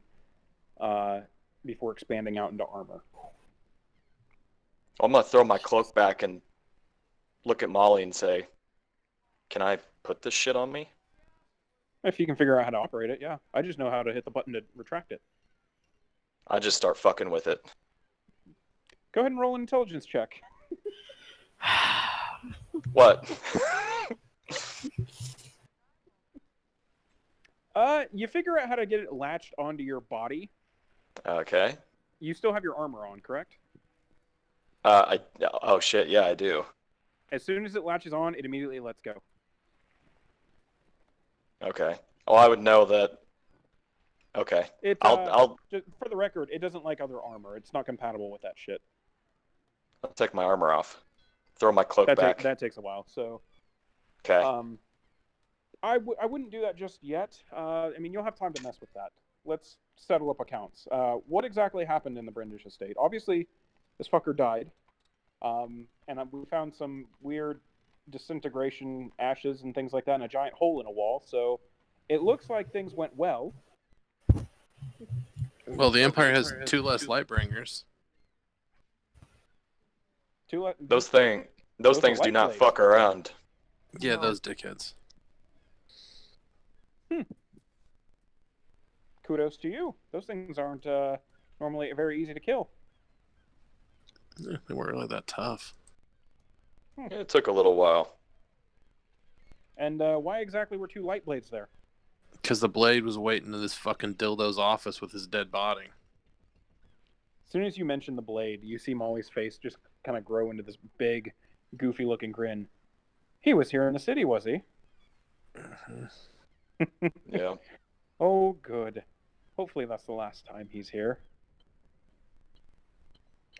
before expanding out into armor.
I'm gonna throw my cloak back and look at Molly and say, "Can I put this shit on me?"
If you can figure out how to operate it, yeah. I just know how to hit the button to retract it.
I just start fucking with it.
Go ahead and roll an intelligence check.
What?
You figure out how to get it latched onto your body.
Okay.
You still have your armor on, correct?
Oh shit, yeah, I do.
As soon as it latches on, it immediately lets go.
Okay. Oh, I would know that. Okay.
It,
I'll
just for the record, it doesn't like other armor. It's not compatible with that shit.
take my armor off. Throw my cloak back.
That takes a while. So,
Okay.
I wouldn't do that just yet. I mean, you'll have time to mess with that. Let's settle up accounts. What exactly happened in the Brendish estate? Obviously, this fucker died. And we found some weird disintegration ashes and things like that, and a giant hole in a wall. So it looks like things went well.
Well, the Empire has two less Lightbringers.
Those things do
light
not
blades.
fuck around.
Yeah, those dickheads.
Kudos to you. Those things aren't normally very easy to kill.
Yeah, they weren't really that tough.
It took a little while.
And why exactly were two light blades there?
Because the Blade was waiting in this fucking dildo's office with his dead body.
As soon as you mention the Blade, you see Molly's face just kind of grow into this big, goofy-looking grin. He was here in the city, was he?
Yeah.
Oh, good. Hopefully that's the last time he's here.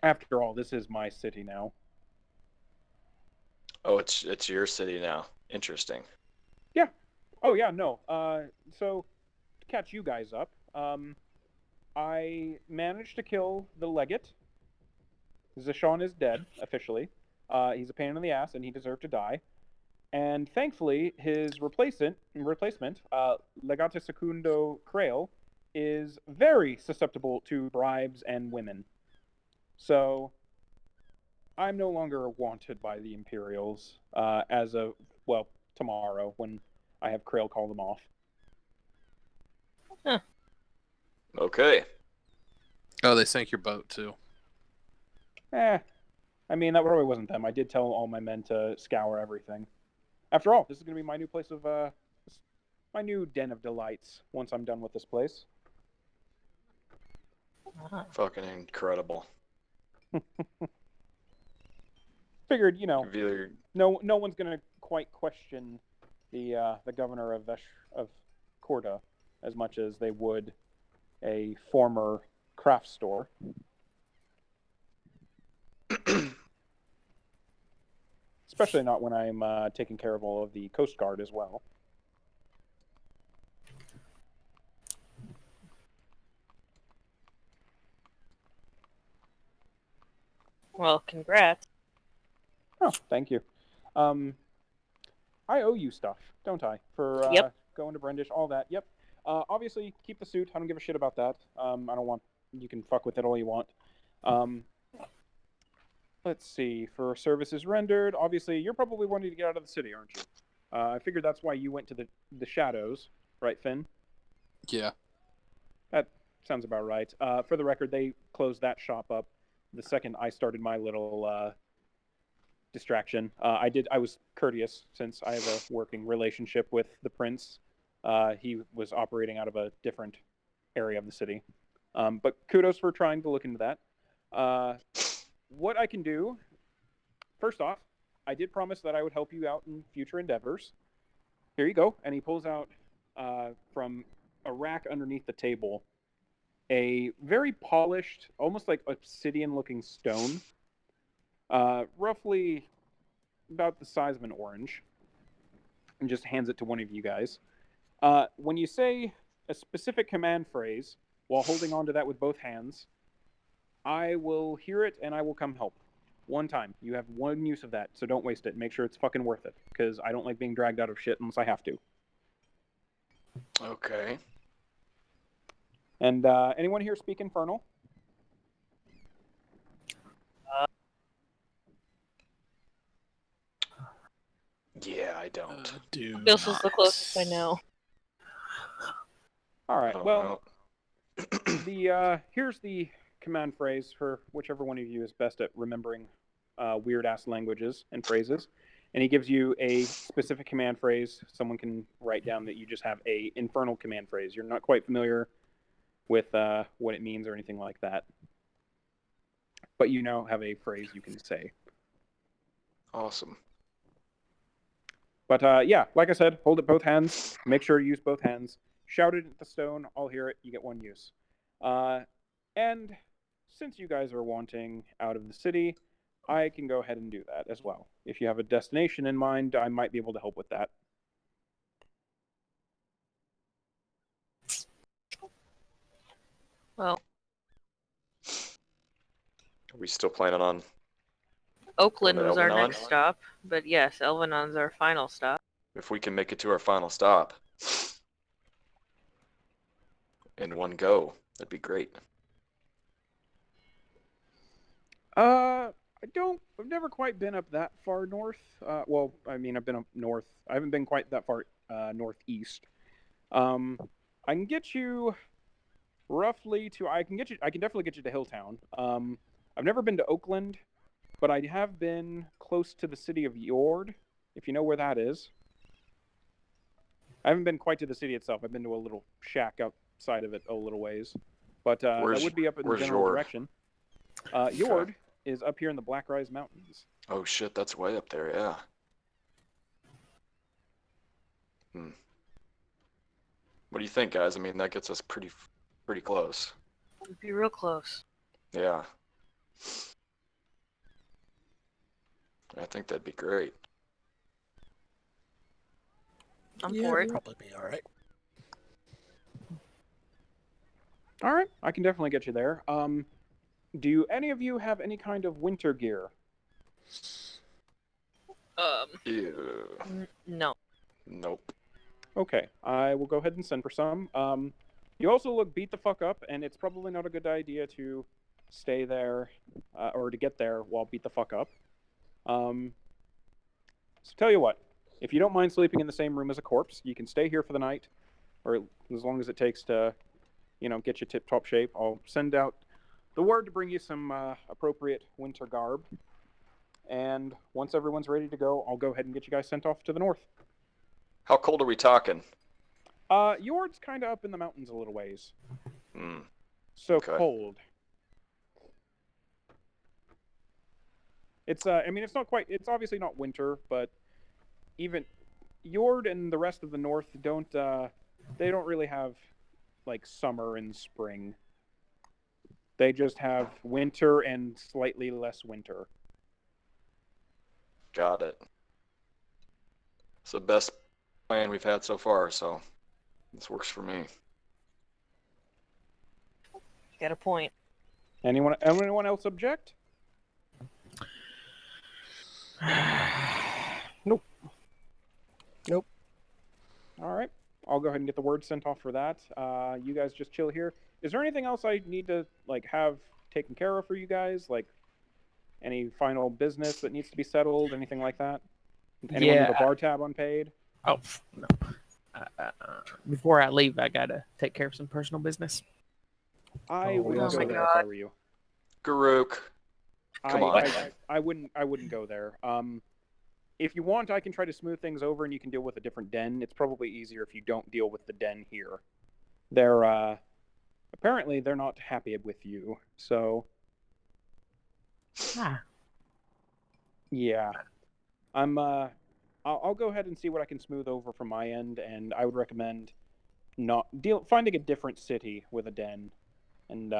After all, this is my city now.
Oh, it's your city now. Interesting.
Yeah. Oh, yeah, no. So, to catch you guys up, I managed to kill the legate. Zishan is dead, officially. He's a pain in the ass, and he deserved to die. And thankfully, his replacement, Legate Secundo Krail, is very susceptible to bribes and women. So, I'm no longer wanted by the Imperials as of, well, tomorrow when I have Krail call them off.
Okay.
Oh, they sank your boat too.
I mean, that probably wasn't them. I did tell all my men to scour everything. After all, this is going to be my new place of, my new den of delights once I'm done with this place.
Fucking incredible.
Figured, you know,
You've either...
no one's going to quite question the governor of Corda as much as they would a former craft store. Especially not when I'm taking care of all of the Coast Guard as well.
Well, congrats.
Oh, thank you. I owe you stuff, don't I? For
Yep.
going to Brendish, all that. Yep. Obviously, keep the suit. I don't give a shit about that. I don't want... You can fuck with it all you want. Let's see. For services rendered, obviously, you're probably wanting to get out of the city, aren't you? I figured that's why you went to the shadows, right, Finn?
Yeah.
That sounds about right. For the record, they closed that shop up the second I started my little distraction. I was courteous since I have a working relationship with the prince. He was operating out of a different area of the city. But kudos for trying to look into that. What I can do, first off, I did promise that I would help you out in future endeavors. Here you go. And he pulls out from a rack underneath the table a very polished, almost like obsidian-looking stone, roughly about the size of an orange, and just hands it to one of you guys. When you say a specific command phrase while holding on to that with both hands, I will hear it and I will come help. One time. You have one use of that, so don't waste it. Make sure it's fucking worth it, because I don't like being dragged out of shit unless I have to.
Okay.
And anyone here speak Infernal?
Yeah, I don't.
Do
This is
not.
the closest I know.
All
I
right.
don't
Well,
know.
here's the command phrase for whichever one of you is best at remembering weird ass languages and phrases. And he gives you a specific command phrase. Someone can write down that you just have a infernal command phrase. You're not quite familiar with what it means or anything like that, but you now have a phrase you can say.
Awesome.
But yeah, like I said, hold it both hands. Make sure you use both hands. Shout it at the stone. I'll hear it. You get one use. And since you guys are wanting out of the city, I can go ahead and do that as well. If you have a destination in mind, I might be able to help with that.
Well,
Are we still planning on...
Oakland
Going to
was our
Elvenon?
next stop, but yes, Elvenon's our final stop.
If we can make it to our final stop in one go, that'd be great.
I've never quite been up that far north. Well, I mean, I've been up north. I haven't been quite that far northeast. I can get you roughly to. I can definitely get you to Hilltown. I've never been to Oakland, but I have been close to the city of Yord, if you know where that is. I haven't been quite to the city itself. I've been to a little shack outside of it a little ways, but that would be up in the general
Yord?
direction. Yord is up here in the Black Rise Mountains.
Oh shit, that's way up there, yeah. What do you think, guys? I mean, that gets us pretty close.
We'd be real close.
Yeah. I think that'd be great.
I'm for it.
Probably be all right.
All right, I can definitely get you there. Do any of you have any kind of winter gear?
Ew.
No.
Nope.
Okay, I will go ahead and send for some. You also look beat the fuck up, and it's probably not a good idea to stay there or to get there while beat the fuck up. So tell you what, if you don't mind sleeping in the same room as a corpse, you can stay here for the night. or as long as it takes to, get you tip-top shape. I'll send out the word to bring you some appropriate winter garb. And once everyone's ready to go, I'll go ahead and get you guys sent off to the north.
How cold are we talking?
Yord's kind of up in the mountains a little ways.
Hmm.
So
Okay.
cold. It's it's not quite. It's obviously not winter, but even Yord and the rest of the north don't. They don't really have like summer and spring. They just have winter and slightly less winter.
Got it. It's the best plan we've had so far, so this works for me.
Got a point.
Anyone else object?
Nope.
Nope.
All right. I'll go ahead and get the word sent off for that. You guys just chill here. Is there anything else I need to have taken care of for you guys? Like any final business that needs to be settled? Anything like that? Anyone
Yeah.
with a bar tab unpaid?
Oh no. Before I leave, I gotta take care of some personal business.
I wouldn't
Oh
go
my
there if I
God.
were you.
Garuk. Come on.
I wouldn't go there. If you want, I can try to smooth things over and you can deal with a different den. It's probably easier if you don't deal with the den here. They're apparently they're not happy with you. So yeah. I'll go ahead and see what I can smooth over from my end, and I would recommend finding a different city with a den and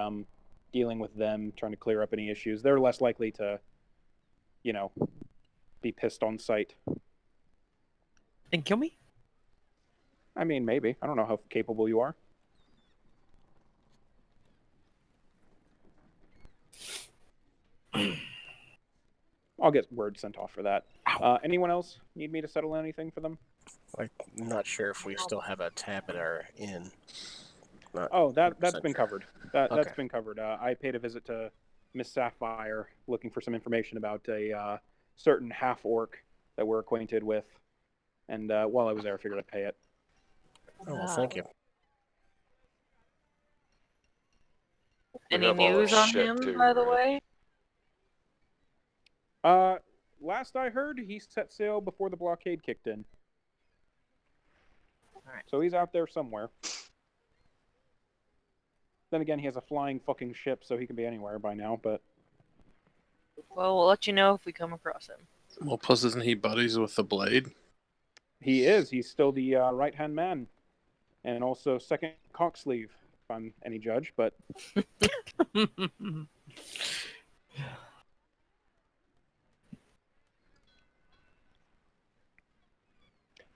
dealing with them, trying to clear up any issues. They're less likely to, be pissed on sight.
And kill me?
I mean, maybe. I don't know how capable you are. I'll get word sent off for that. Anyone else need me to settle anything for them?
I'm not sure if we still have a tab at our inn. Not
That's
100%
been
sure.
covered. That's
Okay.
been covered. I paid a visit to Miss Sapphire looking for some information about a certain half-orc that we're acquainted with. And while I was there, I figured I'd pay it.
Oh, well, thank you.
We
Any
have all our
news on
shit,
him,
too,
by the
right?
way?
Last I heard, he set sail before the blockade kicked in.
Alright.
So he's out there somewhere. Then again, he has a flying fucking ship, so he can be anywhere by now, but...
Well, we'll let you know if we come across him.
Well, plus isn't he buddies with the Blade?
He is. He's still the right-hand man. And also second cock sleeve, if I'm any judge, but...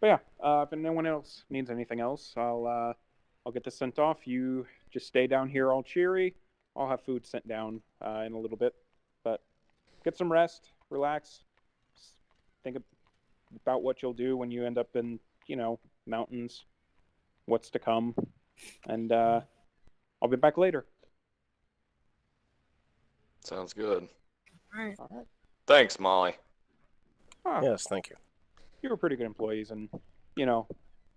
But yeah, if anyone else needs anything else, I'll get this sent off. You just stay down here all cheery. I'll have food sent down in a little bit. But get some rest, relax, think about what you'll do when you end up in, mountains, what's to come. And I'll be back later.
Sounds good.
Alright.
All right.
Thanks, Molly.
Yes, thank you.
You were pretty good employees, and,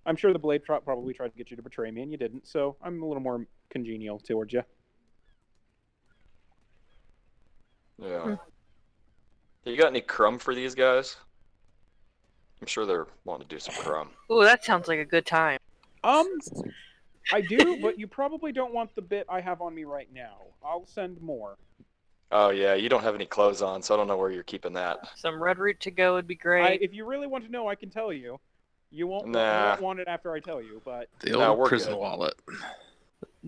I'm sure the Blade Trot probably tried to get you to betray me, and you didn't, so I'm a little more congenial towards you.
Yeah. You got any crumb for these guys? I'm sure they're wanting to do some crumb.
Ooh, that sounds like a good time.
I do, but you probably don't want the bit I have on me right now. I'll send more.
Oh, yeah, you don't have any clothes on, so I don't know where you're keeping that.
Some red root to go would be great.
If you really want to know, I can tell you. You won't want it after I tell you, but...
The
No,
old
we're
prison
good.
wallet.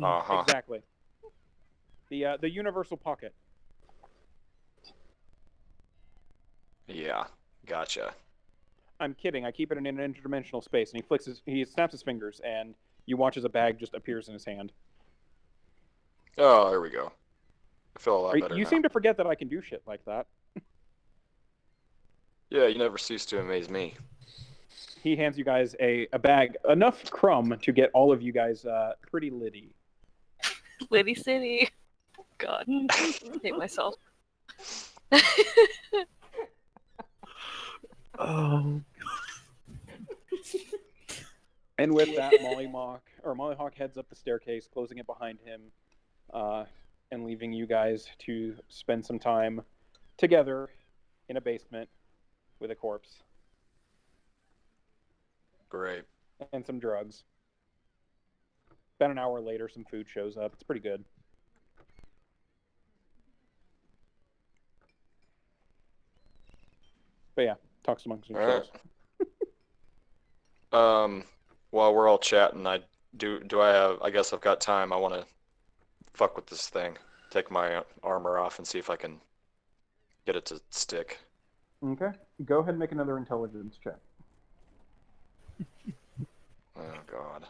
Uh-huh.
Exactly. The universal pocket.
Yeah, gotcha.
I'm kidding. I keep it in an interdimensional space, and he snaps his fingers, and you watch as a bag just appears in his hand.
Oh, there we go. I feel a lot better
You
now.
seem to forget that I can do shit like that.
Yeah, you never cease to amaze me.
He hands you guys a bag, enough crumb to get all of you guys pretty litty.
Liddy City. God. I hate myself.
Oh.
And with that, Molly Mock Mollyhawk heads up the staircase, closing it behind him, and leaving you guys to spend some time together in a basement with a corpse
Great.
and some drugs. About an hour later, some food shows up. It's pretty good. But yeah, talks amongst yourselves.
While we're all chatting, I guess I've got time. I want to fuck with this thing. Take my armor off and see if I can get it to stick.
Okay. Go ahead and make another intelligence check.
Oh, God.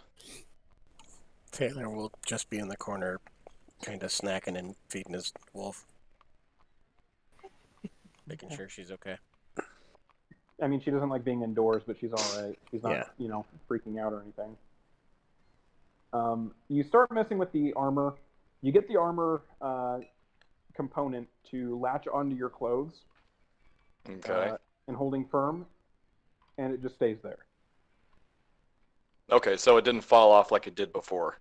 Taylor will just be in the corner, kind of snacking and feeding his wolf. Making sure she's okay.
I mean, she doesn't like being indoors, but she's all right. She's not,
Yeah.
freaking out or anything. You start messing with the armor. You get the armor component to latch onto your clothes.
Okay.
And holding firm, and it just stays there.
Okay, so it didn't fall off like it did before.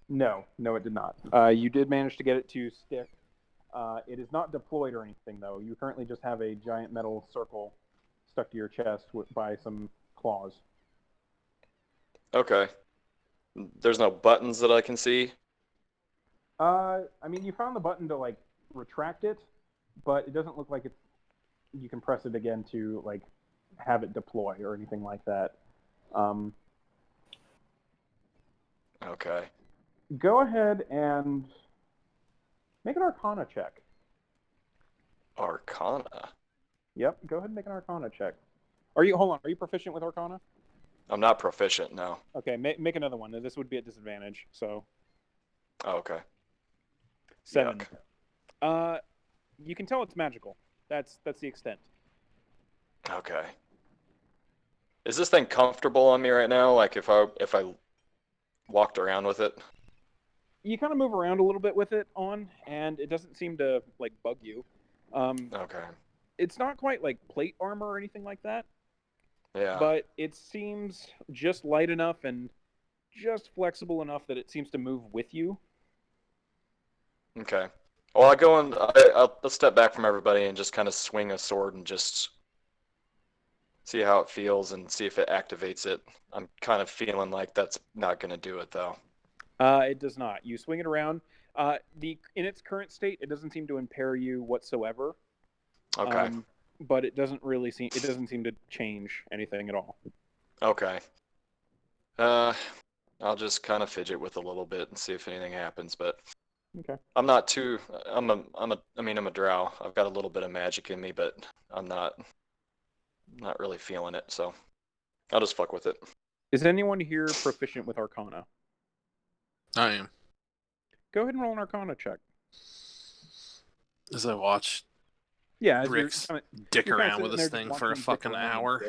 No, it did not. You did manage to get it to stick. It is not deployed or anything, though. You currently just have a giant metal circle stuck to your chest by some claws.
Okay. There's no buttons that I can see?
I mean, you found the button to, retract it, but it doesn't look like you can press it again to, have it deploy or anything like that.
Okay.
Go ahead and make an Arcana check.
Arcana?
Yep, go ahead and make an Arcana check. Hold on, are you proficient with Arcana?
I'm not proficient, no.
Okay, make another one. This would be at disadvantage, so.
Oh, okay.
7.
Yuck.
You can tell it's magical. That's the extent.
Okay. Is this thing comfortable on me right now? Like if I walked around with it?
You kind of move around a little bit with it on, and it doesn't seem to bug you.
Okay.
It's not quite like plate armor or anything like that.
Yeah.
But it seems just light enough and just flexible enough that it seems to move with you.
Okay. Well, I go and I'll step back from everybody and just kind of swing a sword and just see how it feels and see if it activates it. I'm kind of feeling like that's not going to do it, though.
It does not. You swing it around. In its current state, it doesn't seem to impair you whatsoever.
Okay.
But it doesn't seem to change anything at all.
Okay. I'll just kind of fidget with a little bit and see if anything happens, but
okay.
I'm not too. I'm a drow. I've got a little bit of magic in me, but I'm not really feeling it. So I'll just fuck with it.
Is anyone here proficient with Arcana?
I am.
Go ahead and roll an Arcana check.
As I watch
Yeah,
Rick's dick around with this thing for a fucking hour.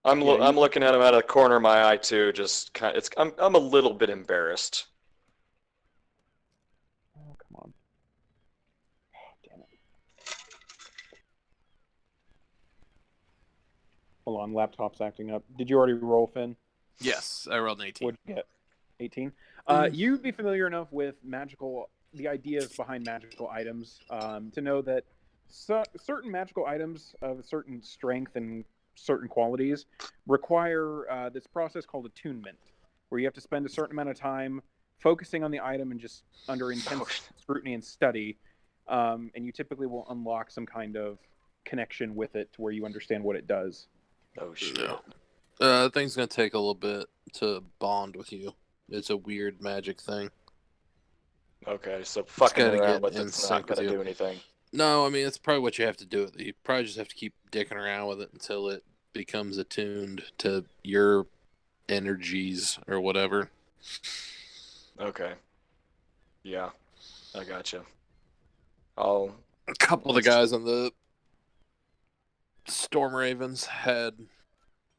I'm looking at him out of the corner of my eye too. Just kind of, I'm a little bit embarrassed.
Oh, come on. Damn it. Hold on, laptop's acting up. Did you already roll, Finn?
Yes, I rolled an 18.
What'd you get? 18? You'd be familiar enough with the ideas behind magical items to know that certain magical items of a certain strength and certain qualities require this process called attunement, where you have to spend a certain amount of time focusing on the item and just under intense scrutiny and study, and you typically will unlock some kind of connection with it to where you understand what it does.
Oh shit.
I think it's gonna take a little bit to bond with you. It's a weird magic thing.
Okay, so fucking around with
in
it's not
sync with
gonna
you.
do anything.
No, I mean, it's probably what you have to do with it. You probably just have to keep dicking around with it until it becomes attuned to your energies or whatever.
Okay. Yeah, I gotcha.
A couple of the guys on the Storm Ravens had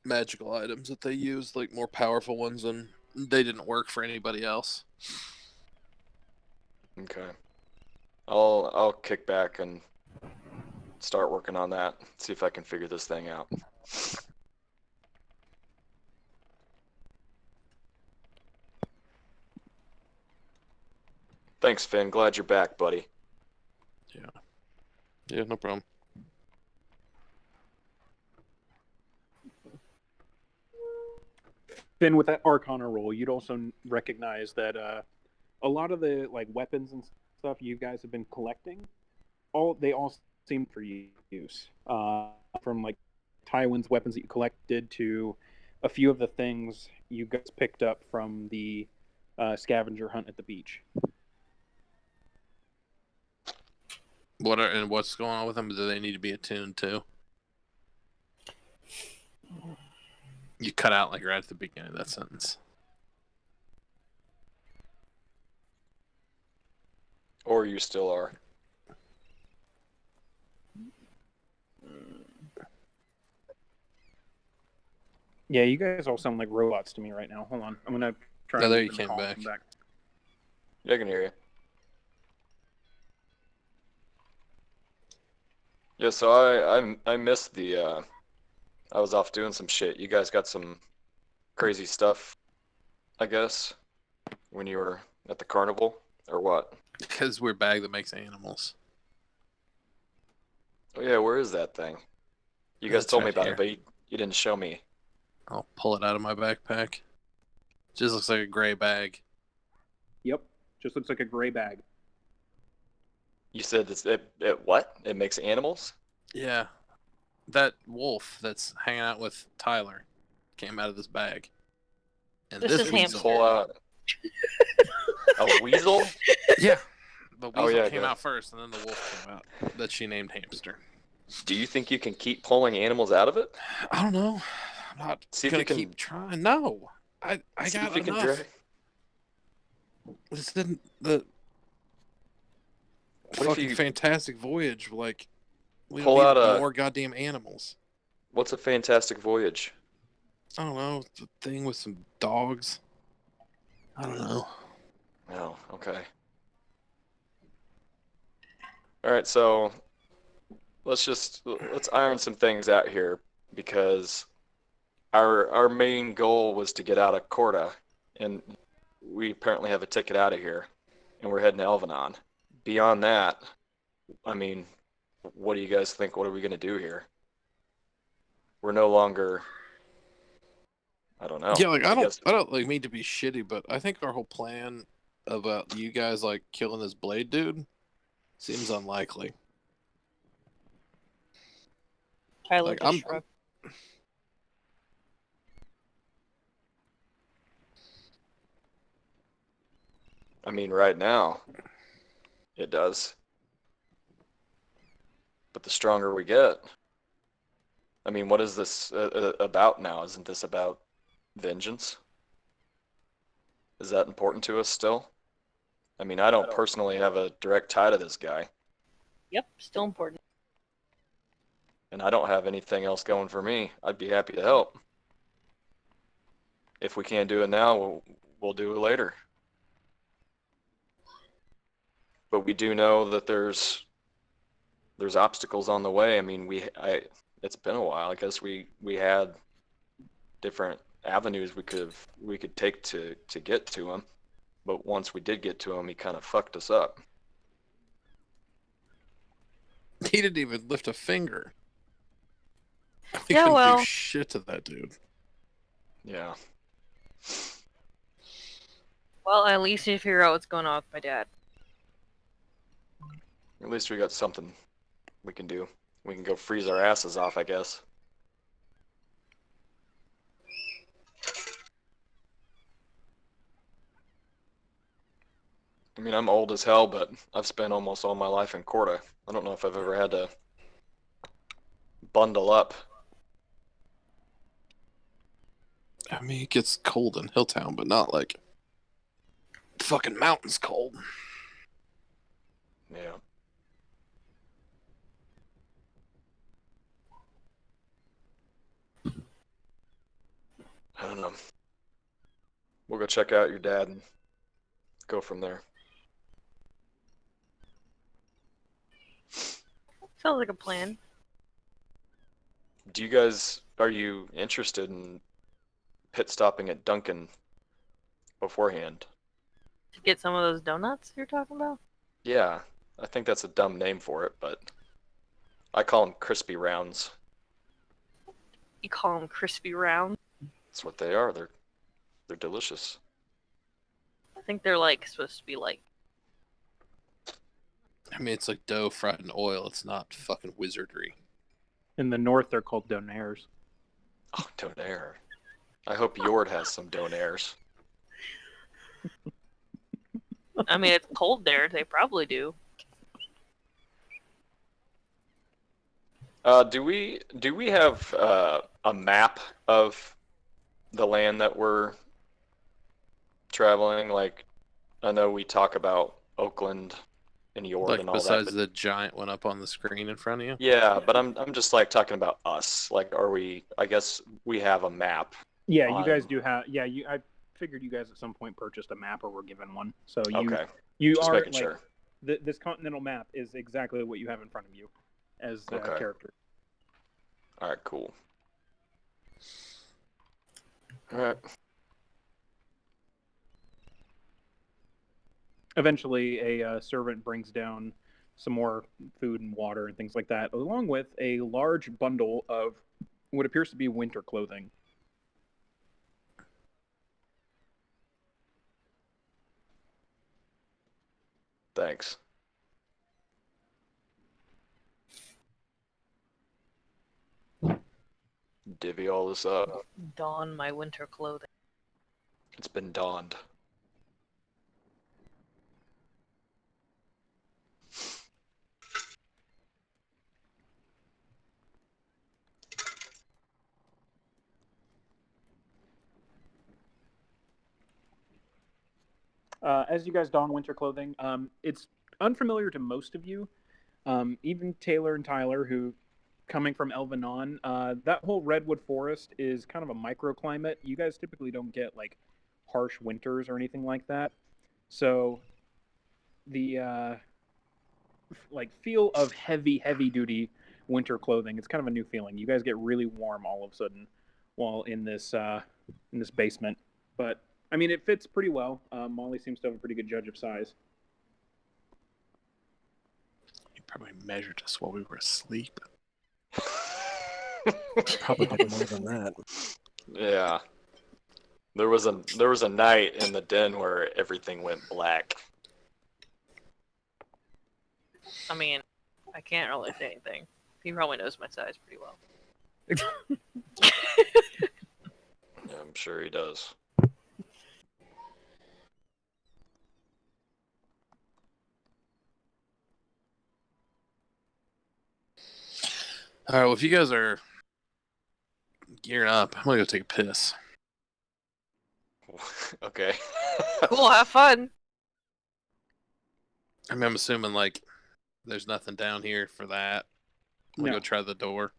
magical items that they used, like more powerful ones, and they didn't work for anybody else.
Okay. I'll kick back and start working on that. See if I can figure this thing out. Thanks, Finn. Glad you're back, buddy.
Yeah, no problem.
Finn, with that Arcana roll, you'd also recognize that a lot of the like weapons and stuff you guys have been collecting, they all seem for use. From like Tywin's weapons that you collected to a few of the things you guys picked up from the scavenger hunt at the beach.
What's going on with them? Do they need to be attuned to? You cut out like right at the beginning of that sentence.
Or you still are.
Yeah, you guys all sound like robots to me right now. Hold on, I'm gonna try.
Oh,
and
there
make
you
them
came
call
back.
them
Yeah, I can hear you. Yeah, so I missed the I was off doing some shit. You guys got some crazy stuff, I guess, when you were at the carnival, or what?
Because we're a bag that makes animals.
Oh yeah, where is that thing? You guys
It's
told me
right
about
here.
it, but you didn't show me.
I'll pull it out of my backpack. Just looks like a gray bag.
Yep, just looks like a gray bag.
You said it what? It makes animals?
Yeah. That wolf that's hanging out with Tyler came out of this bag. And
This
this
is
weasel.
hamster.
Pull out a weasel?
Yeah. The weasel
yeah,
came
good.
out first, and then the wolf came out that she named Hamster.
Do you think you can keep pulling animals out of it?
I don't know. I'm not
See if
gonna
you can-
keep trying. No. I
See
got
if you can
enough.
drag.
This didn't the
What if
fucking
you
fantastic voyage. Like, we
pull
don't
out
need
a-
more goddamn animals.
What's a fantastic voyage?
I don't know. It's a thing with some dogs. I don't know.
Oh, okay. All right, so let's iron some things out here, because our main goal was to get out of Corda, and we apparently have a ticket out of here, and we're heading to Elvenon. Beyond that, I mean, what do you guys think? What are we gonna do here? We're no longer. I don't know.
Yeah, like I
guess-
don't like mean to be shitty, but I think our whole plan about you guys like killing this blade dude seems unlikely.
Tyler
Like,
just
I'm-
shrugged.
I mean, right now, it does. But the stronger we get, I mean, what is this about now? Isn't this about vengeance? Is that important to us still? I mean, I don't personally have a direct tie to this guy,
Yep, still important.
and I don't have anything else going for me. I'd be happy to help. If we can't do it now, we'll do it later. But we do know that there's obstacles on the way. I mean, it's been a while. I guess we had different avenues we could take to get to him, but once we did get to him, he kind of fucked us up.
He didn't even lift a finger. He
Yeah,
couldn't
well.
do shit to that dude.
Yeah.
Well, at least you figure out what's going on with my dad.
At least we got something we can do. We can go freeze our asses off, I guess. I mean, I'm old as hell, but I've spent almost all my life in Corda. I don't know if I've ever had to bundle up.
I mean, it gets cold in Hilltown, but not like fucking mountains cold.
Yeah. I don't know. We'll go check out your dad and go from there.
Sounds like a plan.
Are you interested in pit stopping at Duncan beforehand?
To get some of those donuts you're talking about?
Yeah, I think that's a dumb name for it, but I call them crispy rounds.
You call them crispy round?
That's what they are. They're delicious.
I think they're like supposed to be like.
I mean, it's like dough fried in oil. It's not fucking wizardry.
In the north, they're called donaires.
Oh, donair. I hope Yord has some donairs.
I mean, it's cold there. They probably do.
Do we have a map of the land that we're traveling? Like, I know we talk about Oakland and Yord
Like
and all that.
besides
But,
the giant one up on the screen in front of you.
yeah, but I'm just like talking about us. Like, are we? I guess we have a map.
Yeah, you guys do have. Yeah, I figured you guys at some point purchased a map or were given one. So
Okay.
you
Just
are
making
like
sure.
this continental map is exactly what you have in front of you as
Okay.
character.
All right, cool. All right.
Eventually, a servant brings down some more food and water and things like that, along with a large bundle of what appears to be winter clothing.
Thanks. Divvy all this up.
Don my winter clothing.
It's been donned.
As you guys don winter clothing, it's unfamiliar to most of you, even Taylor and Tyler, who coming from Elvanon, that whole redwood forest is kind of a microclimate. You guys typically don't get like harsh winters or anything like that, so the like feel of heavy duty winter clothing, it's kind of a new feeling. You guys get really warm all of a sudden while in this basement, but I mean, it fits pretty well. Molly seems to have a pretty good judge of size.
You probably measured us while we were asleep.
Probably did more than that.
Yeah. There was a night in the den where everything went black.
I mean, I can't really say anything. He probably knows my size pretty well.
Yeah, I'm sure he does.
All right, well, if you guys are gearing up, I'm gonna go take a piss.
Okay.
Cool, have fun.
I mean, I'm assuming like there's nothing down here for that. I'm gonna
No.
go try the door.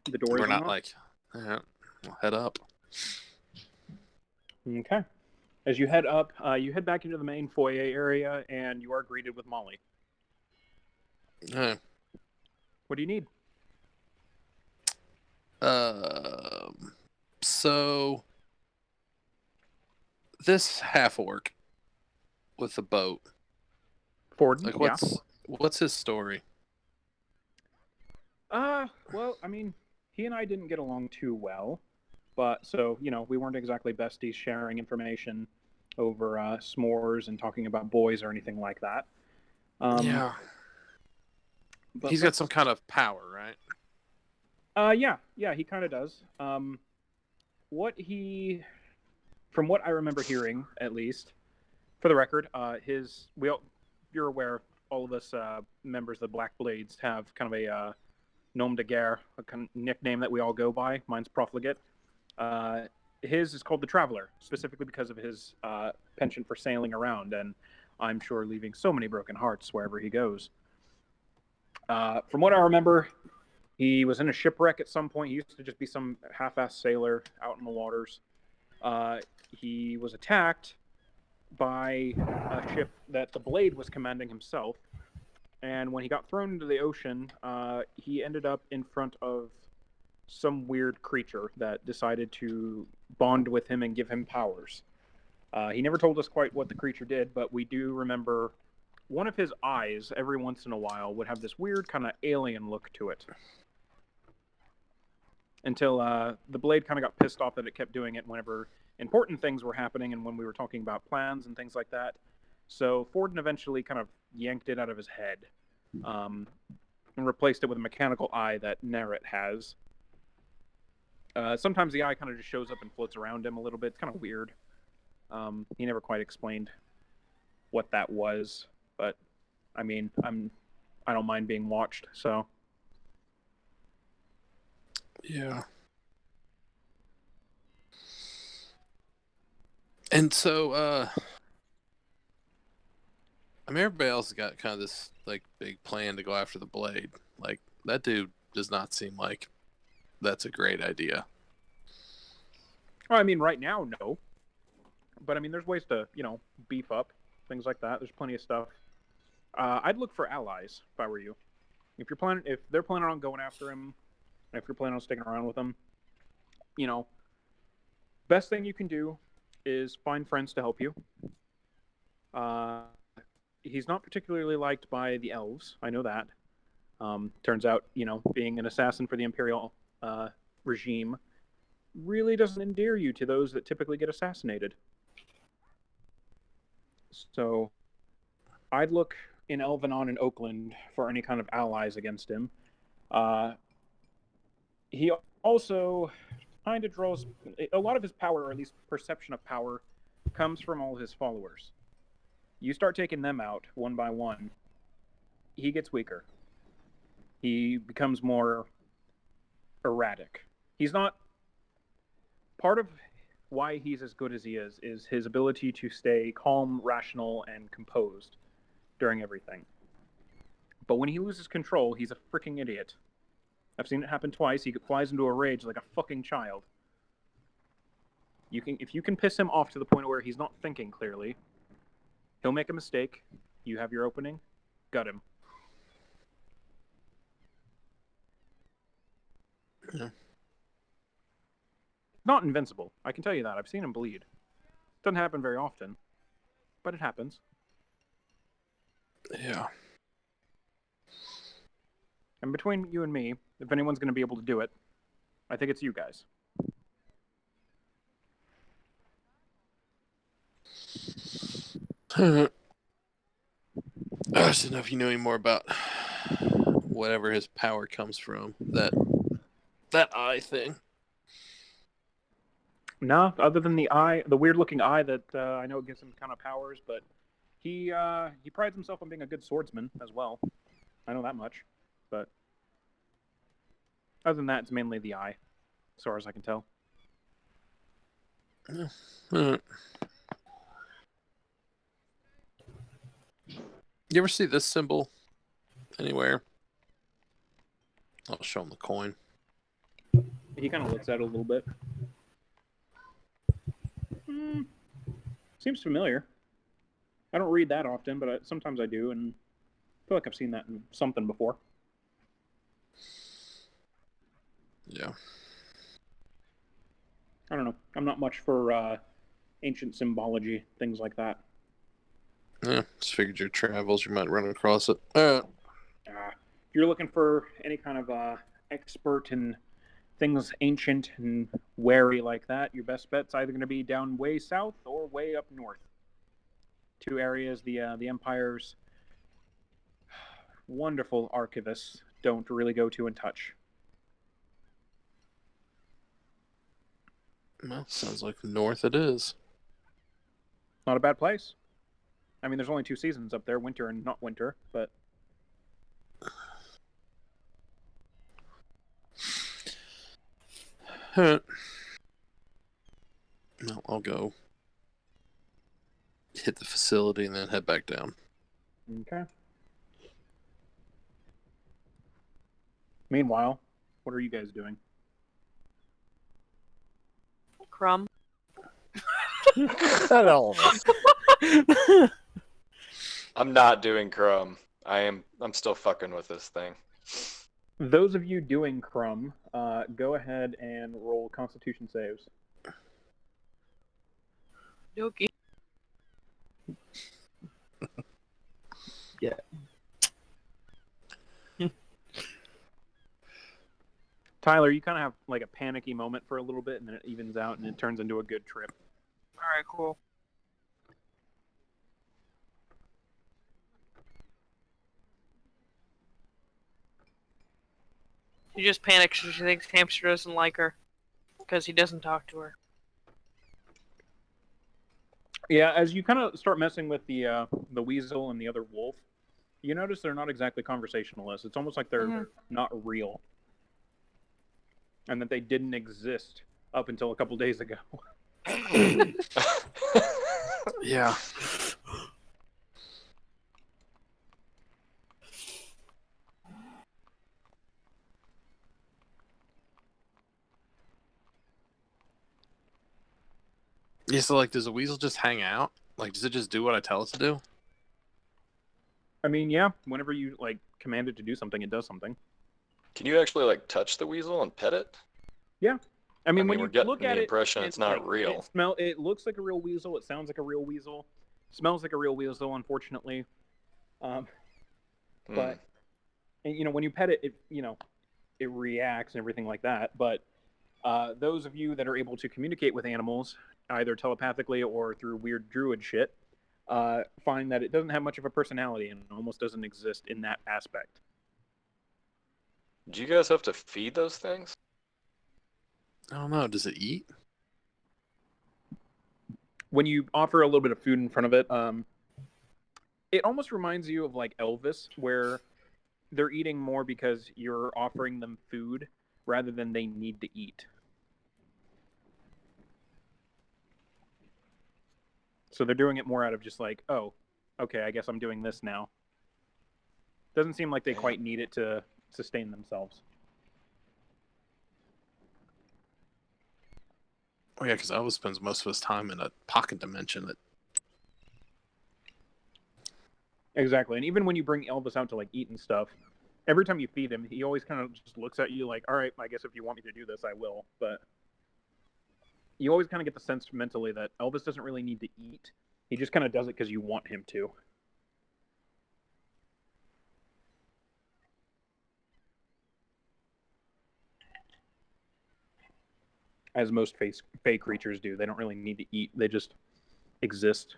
The door is
We're not
unlocked?
like, all right, we'll head up.
Okay. As you head up, you head back into the main foyer area, and you are greeted with Molly.
All right.
What do you need?
So this half orc with the boat,
Ford.
like,
Yeah.
what's his story?
Well, I mean, he and I didn't get along too well, but so, we weren't exactly besties sharing information over s'mores and talking about boys or anything like that.
Yeah,
But
he's got some kind of power, right?
Yeah, he kind of does. From what I remember hearing, at least, for the record, you're aware, all of us members of the Black Blades have kind of a nom de guerre, a kind of nickname that we all go by. Mine's Profligate. His is called the Traveler, specifically because of his penchant for sailing around, and I'm sure leaving so many broken hearts wherever he goes. From what I remember, he was in a shipwreck at some point. He used to just be some half-assed sailor out in the waters. He was attacked by a ship that the Blade was commanding himself. And when he got thrown into the ocean, he ended up in front of some weird creature that decided to bond with him and give him powers. He never told us quite what the creature did, but we do remember one of his eyes, every once in a while, would have this weird kind of alien look to it. Until the blade kind of got pissed off that it kept doing it whenever important things were happening and when we were talking about plans and things like that. So Forden eventually kind of yanked it out of his head and replaced it with a mechanical eye that Narret has. Sometimes the eye kind of just shows up and floats around him a little bit. It's kind of weird. He never quite explained what that was, but I mean, I don't mind being watched, so.
Yeah. And so, I mean, everybody else has got kind of this like big plan to go after the blade. Like that dude does not seem like that's a great idea.
Well, I mean, right now, no. But I mean, there's ways to, beef up things like that. There's plenty of stuff. I'd look for allies if I were you. If they're planning on going after him, if you're planning on sticking around with him, best thing you can do is find friends to help you. He's not particularly liked by the elves. I know that. Turns out, being an assassin for the Imperial regime really doesn't endear you to those that typically get assassinated. So I'd look in Elvenon and Oakland for any kind of allies against him. He also kind of draws a lot of his power, or at least perception of power, comes from all his followers. You start taking them out one by one, he gets weaker. He becomes more erratic. He's not... Part of why he's as good as he is his ability to stay calm, rational, and composed during everything. But when he loses control, he's a freaking idiot. I've seen it happen twice. He flies into a rage like a fucking child. If you can piss him off to the point where he's not thinking clearly, he'll make a mistake. You have your opening. Gut him.
Yeah.
Not invincible. I can tell you that. I've seen him bleed. Doesn't happen very often, but it happens.
Yeah.
And between you and me, if anyone's going to be able to do it, I think it's you guys.
I just didn't know if you knew any more about whatever his power comes from. That eye thing.
No, other than the eye, the weird-looking eye that I know gives him kind of powers, but he prides himself on being a good swordsman as well. I know that much, but other than that, it's mainly the eye, as far as I can tell.
Yeah. You ever see this symbol anywhere? I'll show him the coin.
He kind of looks at it a little bit. Seems familiar. I don't read that often, but sometimes I do, and I feel like I've seen that in something before.
Yeah.
I don't know. I'm not much for ancient symbology, things like that.
Yeah, just figured your travels, you might run across it.
If you're looking for any kind of expert in things ancient and wary like that, your best bet's either going to be down way south or way up north. Two areas the Empire's wonderful archivists don't really go to and touch.
Well, sounds like north it is.
Not a bad place. I mean, there's only 2 seasons up there, winter and not winter, but...
Well, I'll go hit the facility and then head back down.
Okay. Meanwhile, what are you guys doing?
Crumb.
Not all of us.
I'm not doing Crumb. I'm still fucking with this thing.
Those of you doing Crumb, go ahead and roll Constitution saves.
Okay.
Yeah.
Tyler, you kind of have like a panicky moment for a little bit, and then it evens out, and it turns into a good trip.
All right, cool.
She just panics because she thinks Hamster doesn't like her because he doesn't talk to her.
Yeah, as you kind of start messing with the weasel and the other wolf, you notice they're not exactly conversationalists. It's almost like they're not real, and that they didn't exist up until a couple days ago.
Yeah. Yeah, so like, does a weasel just hang out? Like, does it just do what I tell it to do?
I mean, yeah, whenever you like command it to do something, it does something.
Can you actually like touch the weasel and pet it?
Yeah. I mean, when
we're
you
getting
look
the
at it,
impression it's not real.
It looks like a real weasel. It sounds like a real weasel. Smells like a real weasel, unfortunately. But and, when you pet it, it reacts and everything like that. But those of you that are able to communicate with animals, either telepathically or through weird druid shit, find that it doesn't have much of a personality and almost doesn't exist in that aspect.
Do you guys have to feed those things?
I don't know. Does it eat?
When you offer a little bit of food in front of it, it almost reminds you of like Elvis, where they're eating more because you're offering them food rather than they need to eat. So they're doing it more out of just like, oh, okay, I guess I'm doing this now. Doesn't seem like they quite need it to sustain themselves.
Oh yeah, because Elvis spends most of his time in a pocket dimension that.
Exactly, and even when you bring Elvis out to like eat and stuff, every time you feed him, he always kind of just looks at you like, all right, I guess if you want me to do this, I will. But you always kind of get the sense mentally that Elvis doesn't really need to eat. He just kind of does it because you want him to. As most fey creatures do. They don't really need to eat. They just exist.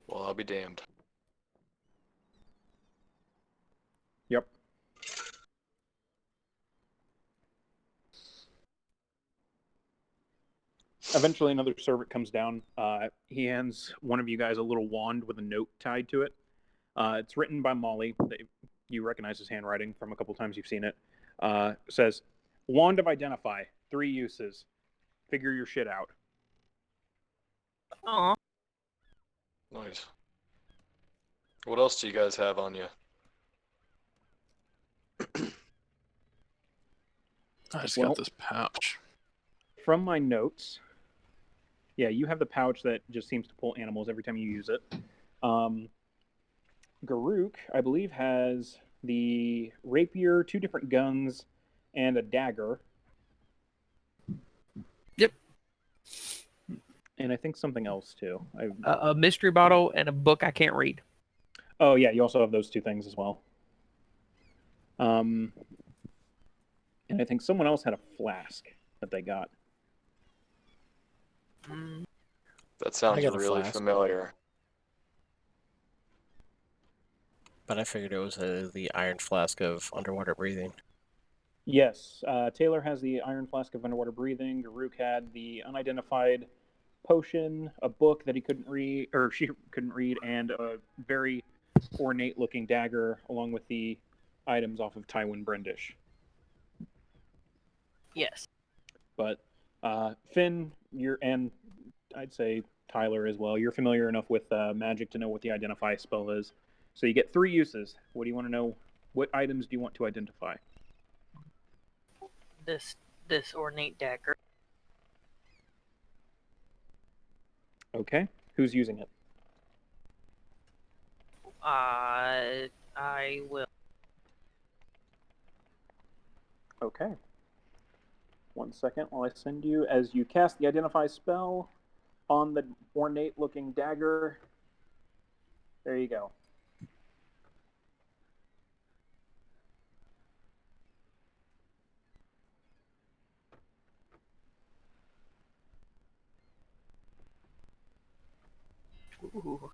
Well, I'll be damned.
Yep. Eventually, another servant comes down. He hands one of you guys a little wand with a note tied to it. It's written by Molly. You recognize his handwriting from a couple times you've seen it. Says, "Wand of Identify. 3 uses. Figure your shit out."
Aw.
Nice. What else do you guys have on you?
I just
Well-
got this pouch.
From my notes, yeah, you have the pouch that just seems to pull animals every time you use it. Garuk, I believe, has the rapier, 2 different guns, and a dagger.
Yep.
And I think something else too.
A mystery bottle and a book I can't read.
Oh yeah, you also have those 2 things as well. And I think someone else had a flask that they got.
That sounds
got a
really
flask.
familiar.
But I figured it was the iron flask of underwater breathing.
Yes, Taylor has the iron flask of underwater breathing. Garuk had the unidentified potion, a book that he couldn't read, or she couldn't read, and a very ornate-looking dagger, along with the items off of Tywin Brendish.
Yes.
But Finn, and I'd say Tyler as well, you're familiar enough with magic to know what the identify spell is. So you get 3 uses. What do you want to know? What items do you want to identify?
This ornate dagger.
Okay. Who's using it?
I will.
Okay. 1 second while I send you. As you cast the Identify spell on the ornate-looking dagger, there you go.
Ooh.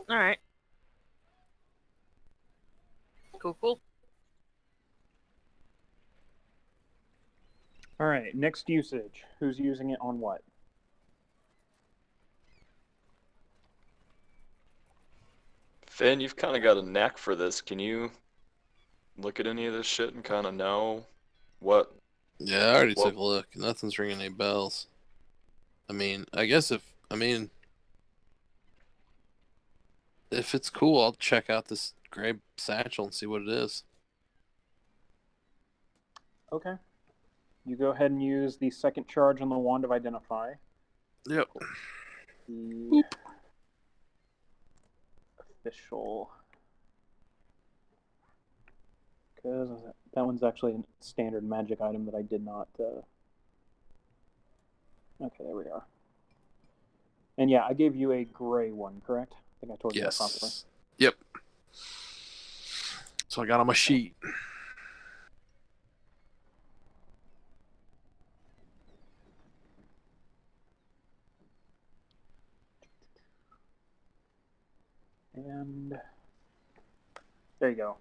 All right. Cool.
All right, next usage. Who's using it on what?
Finn, you've kind of got a knack for this. Can you look at any of this shit and kind of know what?
Yeah, I already
Well-
took a look. Nothing's ringing any bells. I mean, I guess if it's cool, I'll check out this gray satchel and see what it is.
Okay. You go ahead and use the second charge on the Wand of Identify.
Yep.
The official. Because that one's actually a standard magic item that I did not. Okay, there we are. And yeah, I gave you a gray one, correct? I think I told you that properly.
Yes. Yep. So I got on my sheet.
And there you go.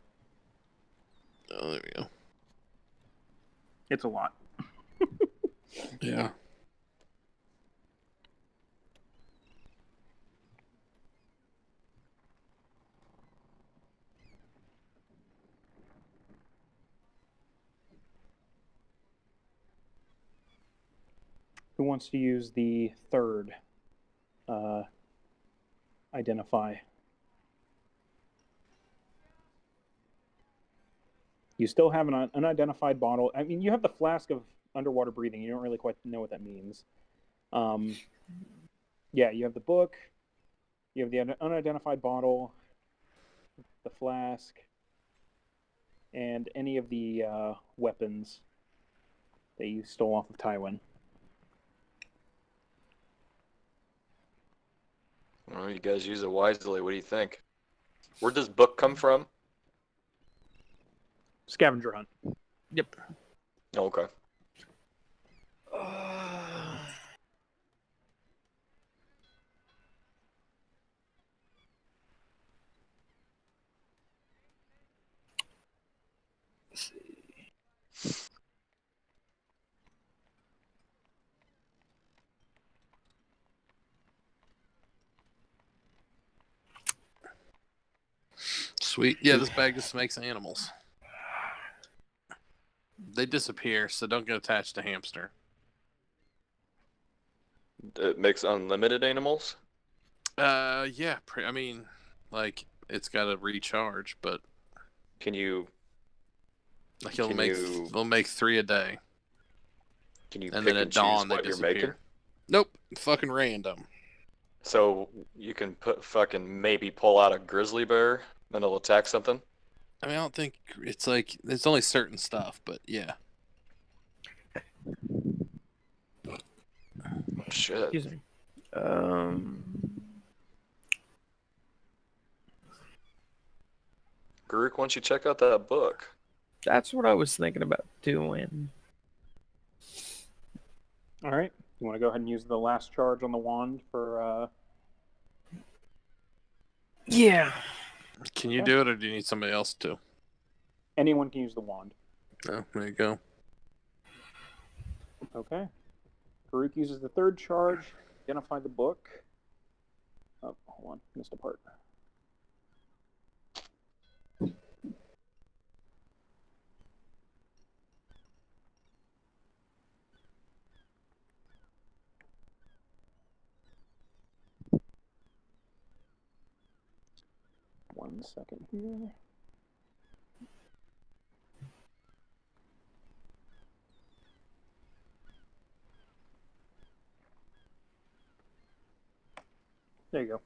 Oh, there we go.
It's a lot.
Yeah.
Who wants to use the third Identify? You still have an unidentified bottle. I mean, you have the flask of underwater breathing. You don't really quite know what that means. Yeah, you have the book. You have the unidentified bottle, the flask, and any of the weapons that you stole off of Tywin.
Well, you guys use it wisely. What do you think? Where does book come from?
Scavenger hunt.
Yep.
Okay.
Let's see.
Sweet. Yeah, this bag just makes animals. They disappear, so don't get attached to hamster.
It makes unlimited animals?
Yeah. I mean, like, it's got to recharge, but
Can you
like
Can
it'll make 3 a day,
can you
and
pick
then
and
at
choose
dawn they
what you're
disappear.
making?
Nope, fucking random.
So you can fucking maybe pull out a grizzly bear and it'll attack something?
I mean, I don't think it's like it's only certain stuff, but yeah.
Shit.
Excuse me.
Garuk, why don't you check out that book?
That's what I was thinking about doing.
All right. You want to go ahead and use the last charge on the wand for...
Yeah.
Can you
Okay.
do it, or do you need somebody else to?
Anyone can use the wand.
Oh, there you go.
Okay. Garuk uses the third charge. Identify the book. Oh, hold on. Missed a part. One second here. There you go.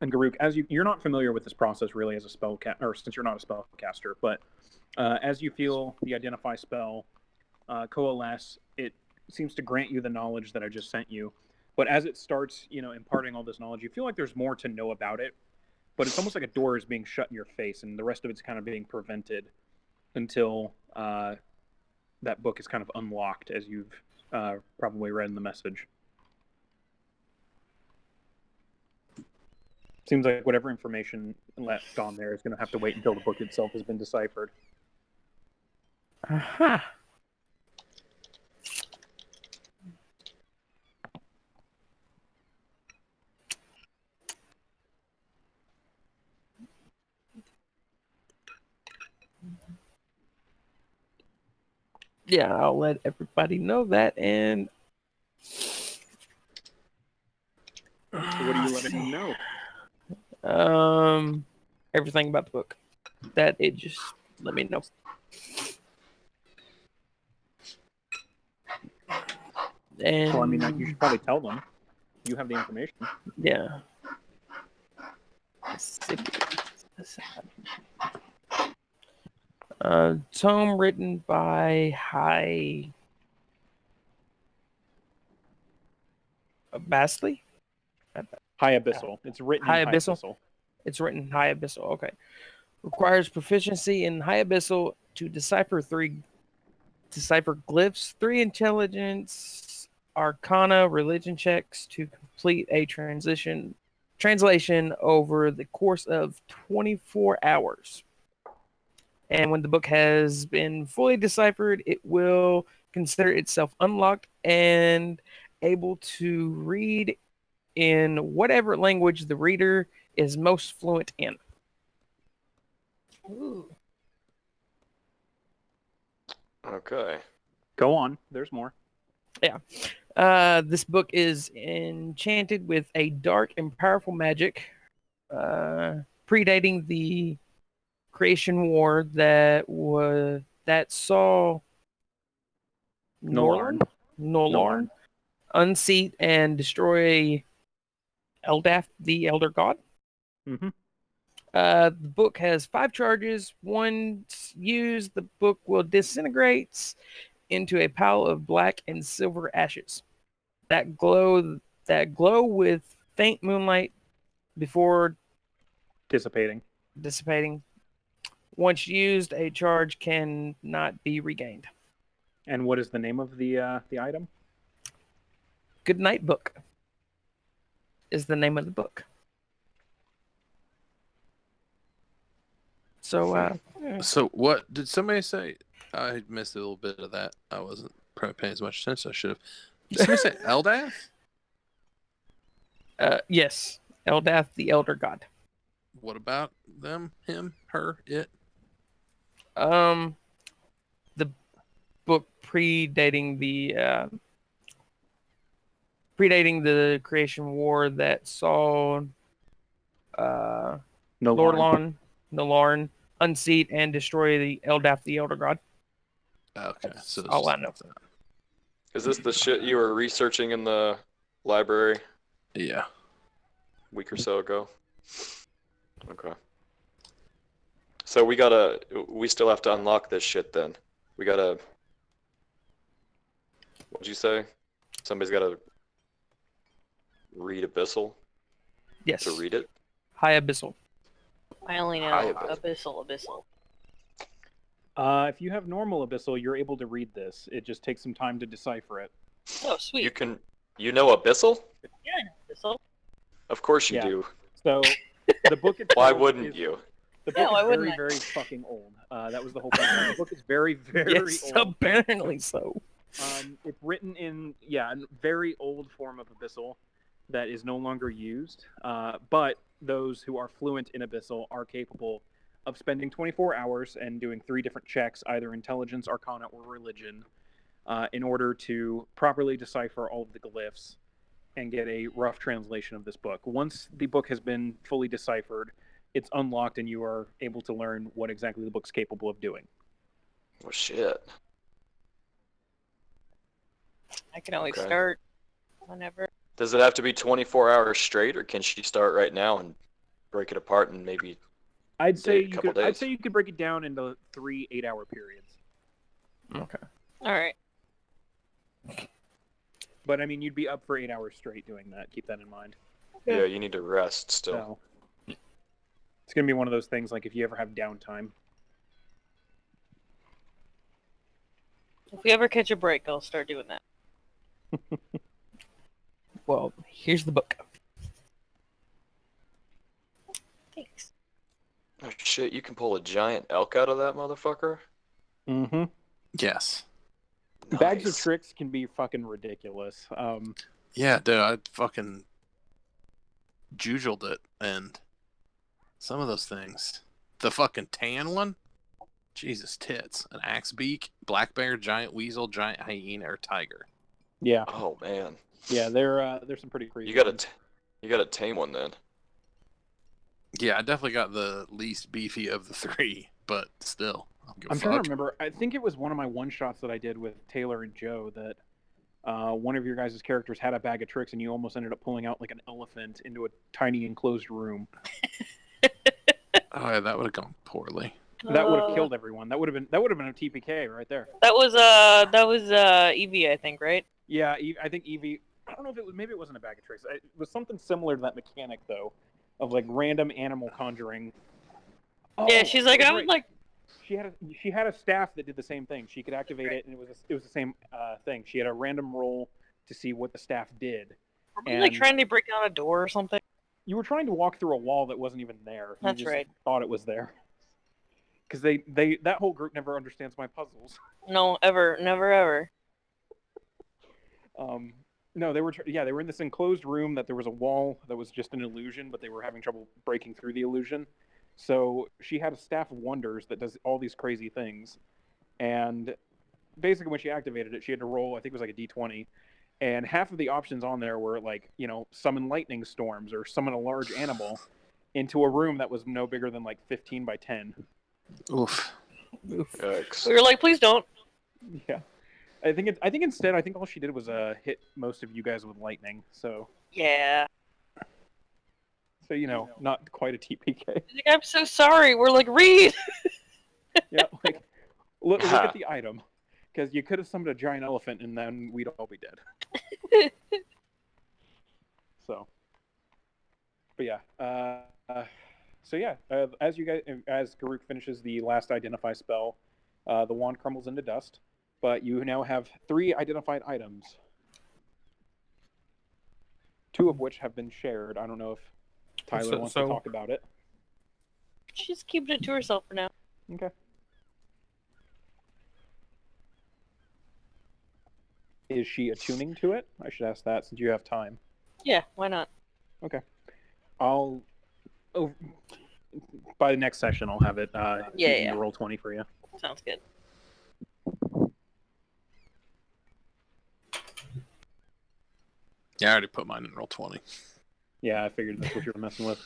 And Garuk, as you're not familiar with this process really as a or since you're not a spellcaster, but as you feel the identify spell coalesce, it seems to grant you the knowledge that I just sent you. But as it starts, imparting all this knowledge, you feel like there's more to know about it. But it's almost like a door is being shut in your face, and the rest of it's kind of being prevented until that book is kind of unlocked, as you've probably read in the message. Seems like whatever information left on there is going to have to wait until the book itself has been deciphered.
Aha. Yeah, I'll let everybody know that. And
So what are you letting them know?
Everything about the book. That it just let me know. And
Well, I mean, you should probably tell them. You have the information.
Yeah. Tome written by High Bastley?
High Abyssal. It's written
High
in
Abyssal?
High Abyssal.
It's written High Abyssal. Okay. Requires proficiency in High Abyssal to decipher glyphs, 3 intelligence, arcana, religion checks to complete a translation over the course of 24 hours. And when the book has been fully deciphered, it will consider itself unlocked and able to read in whatever language the reader is most fluent in.
Ooh.
Okay.
Go on. There's more.
Yeah. This book is enchanted with a dark and powerful magic predating the creation war that saw Norlarn unseat and destroy Eldath, the Elder God.
Mm-hmm.
The book has 5 charges. Once used, the book will disintegrate into a pile of black and silver ashes that glow with faint moonlight before
Dissipating.
Once used, a charge cannot be regained.
And what is the name of the item?
Good Night Book is the name of the book. So,
So what did somebody say? I missed a little bit of that. I wasn't probably paying as much attention as I should have. Did somebody say Eldath?
Yes, Eldath, the Elder God.
What about them? Him? Her? It?
The book predating the creation war that saw Norlarn unseat and destroy the Eldath, the Elder God.
Okay,
That's
so
all I know.
Is this the shit you were researching in the library
Yeah.
a week or so ago? Okay. So we still have to unlock this shit then. What'd you say? Somebody's gotta read Abyssal
Yes.
to read it?
High Abyssal.
I only know
High
Abyssal.
If you have normal Abyssal, you're able to read this. It just takes some time to decipher it.
Oh, sweet.
You know Abyssal?
Yeah, I know Abyssal.
Of course you
Yeah.
do.
So the book itself
Why wouldn't you?
The
Yeah,
book
why
is
wouldn't
very,
I?
very fucking old. That was the whole point. The book is very, very
Yes,
old.
apparently so.
It's written in a very old form of Abyssal that is no longer used. But those who are fluent in Abyssal are capable of spending 24 hours and doing 3 different checks, either intelligence, arcana, or religion, in order to properly decipher all of the glyphs and get a rough translation of this book. Once the book has been fully deciphered, it's unlocked and you are able to learn what exactly the book's capable of doing.
Oh shit.
I can always
Okay.
start whenever.
Does it have to be 24 hours straight, or can she start right now and break it apart and maybe
I'd say
a couple
I'd
days?
say you could break it down into 3 8-hour periods.
Okay.
All right.
But I mean, you'd be up for 8 hours straight doing that. Keep that in mind.
Yeah, you need to rest still.
So it's gonna be one of those things like if you ever have downtime.
If we ever catch a break, I'll start doing that.
Well, here's the book.
Thanks.
Oh shit, you can pull a giant elk out of that motherfucker?
Mm-hmm.
Yes.
Bags of
Nice.
tricks can be fucking ridiculous.
Yeah, dude, I fucking jujuled it, and some of those things. The fucking tan one? Jesus tits. An axe beak, black bear, giant weasel, giant hyena, or tiger.
Yeah,
Oh man.
yeah, there's some pretty crazy.
You gotta
ones.
you gotta tame one then.
Yeah, I definitely got the least beefy of the 3, but still, I don't give a
I'm trying to
fuck.
remember. I think it was one of my one-shots that I did with Taylor and Joe that one of your guys' characters had a bag of tricks and you almost ended up pulling out like an elephant into a tiny enclosed room.
Oh yeah, that would have gone poorly.
That would have killed everyone. That would have been a TPK right there.
That was Evie, I think, right?
Yeah, I think Evie. I don't know if it was. Maybe it wasn't a bag of tricks. It was something similar to that mechanic though, of like random animal conjuring.
Yeah, she's like,
that's
I was
right.
like,
She had a staff that did the same thing. She could activate it, and it was the same thing. She had a random roll to see what the staff did.
were we like trying to break down a door or something?
You were trying to walk through a wall that wasn't even there. You
That's
just
right.
thought it was there. Because that whole group never understands my puzzles.
No, ever, never, ever.
No, they were in this enclosed room that there was a wall that was just an illusion, but they were having trouble breaking through the illusion. So she had a staff of wonders that does all these crazy things, and basically when she activated it, she had to roll. I think it was like a d20, and half of the options on there were like summon lightning storms or summon a large animal into a room that was no bigger than like 15 by 10.
Oof.
Yikes.
We were like, please don't.
Yeah. I think instead all she did was hit most of you guys with lightning. So
Yeah.
not quite a TPK.
She's like, I'm so sorry. We're like, read.
Yeah, like look at the item, because you could have summoned a giant elephant and then we'd all be dead. So, but yeah. As Garuk finishes the last identify spell, the wand crumbles into dust. But you now have 3 identified items, 2 of which have been shared. I don't know if Tyler wants to talk about it.
She's keeping it to herself for now.
Okay. Is she attuning to it? I should ask that since you have time.
Yeah, why not?
Okay. By the next session, I'll have it.
Yeah.
Roll 20 for you.
Sounds good.
Yeah, I already put mine in roll 20.
Yeah, I figured that's what you were messing with.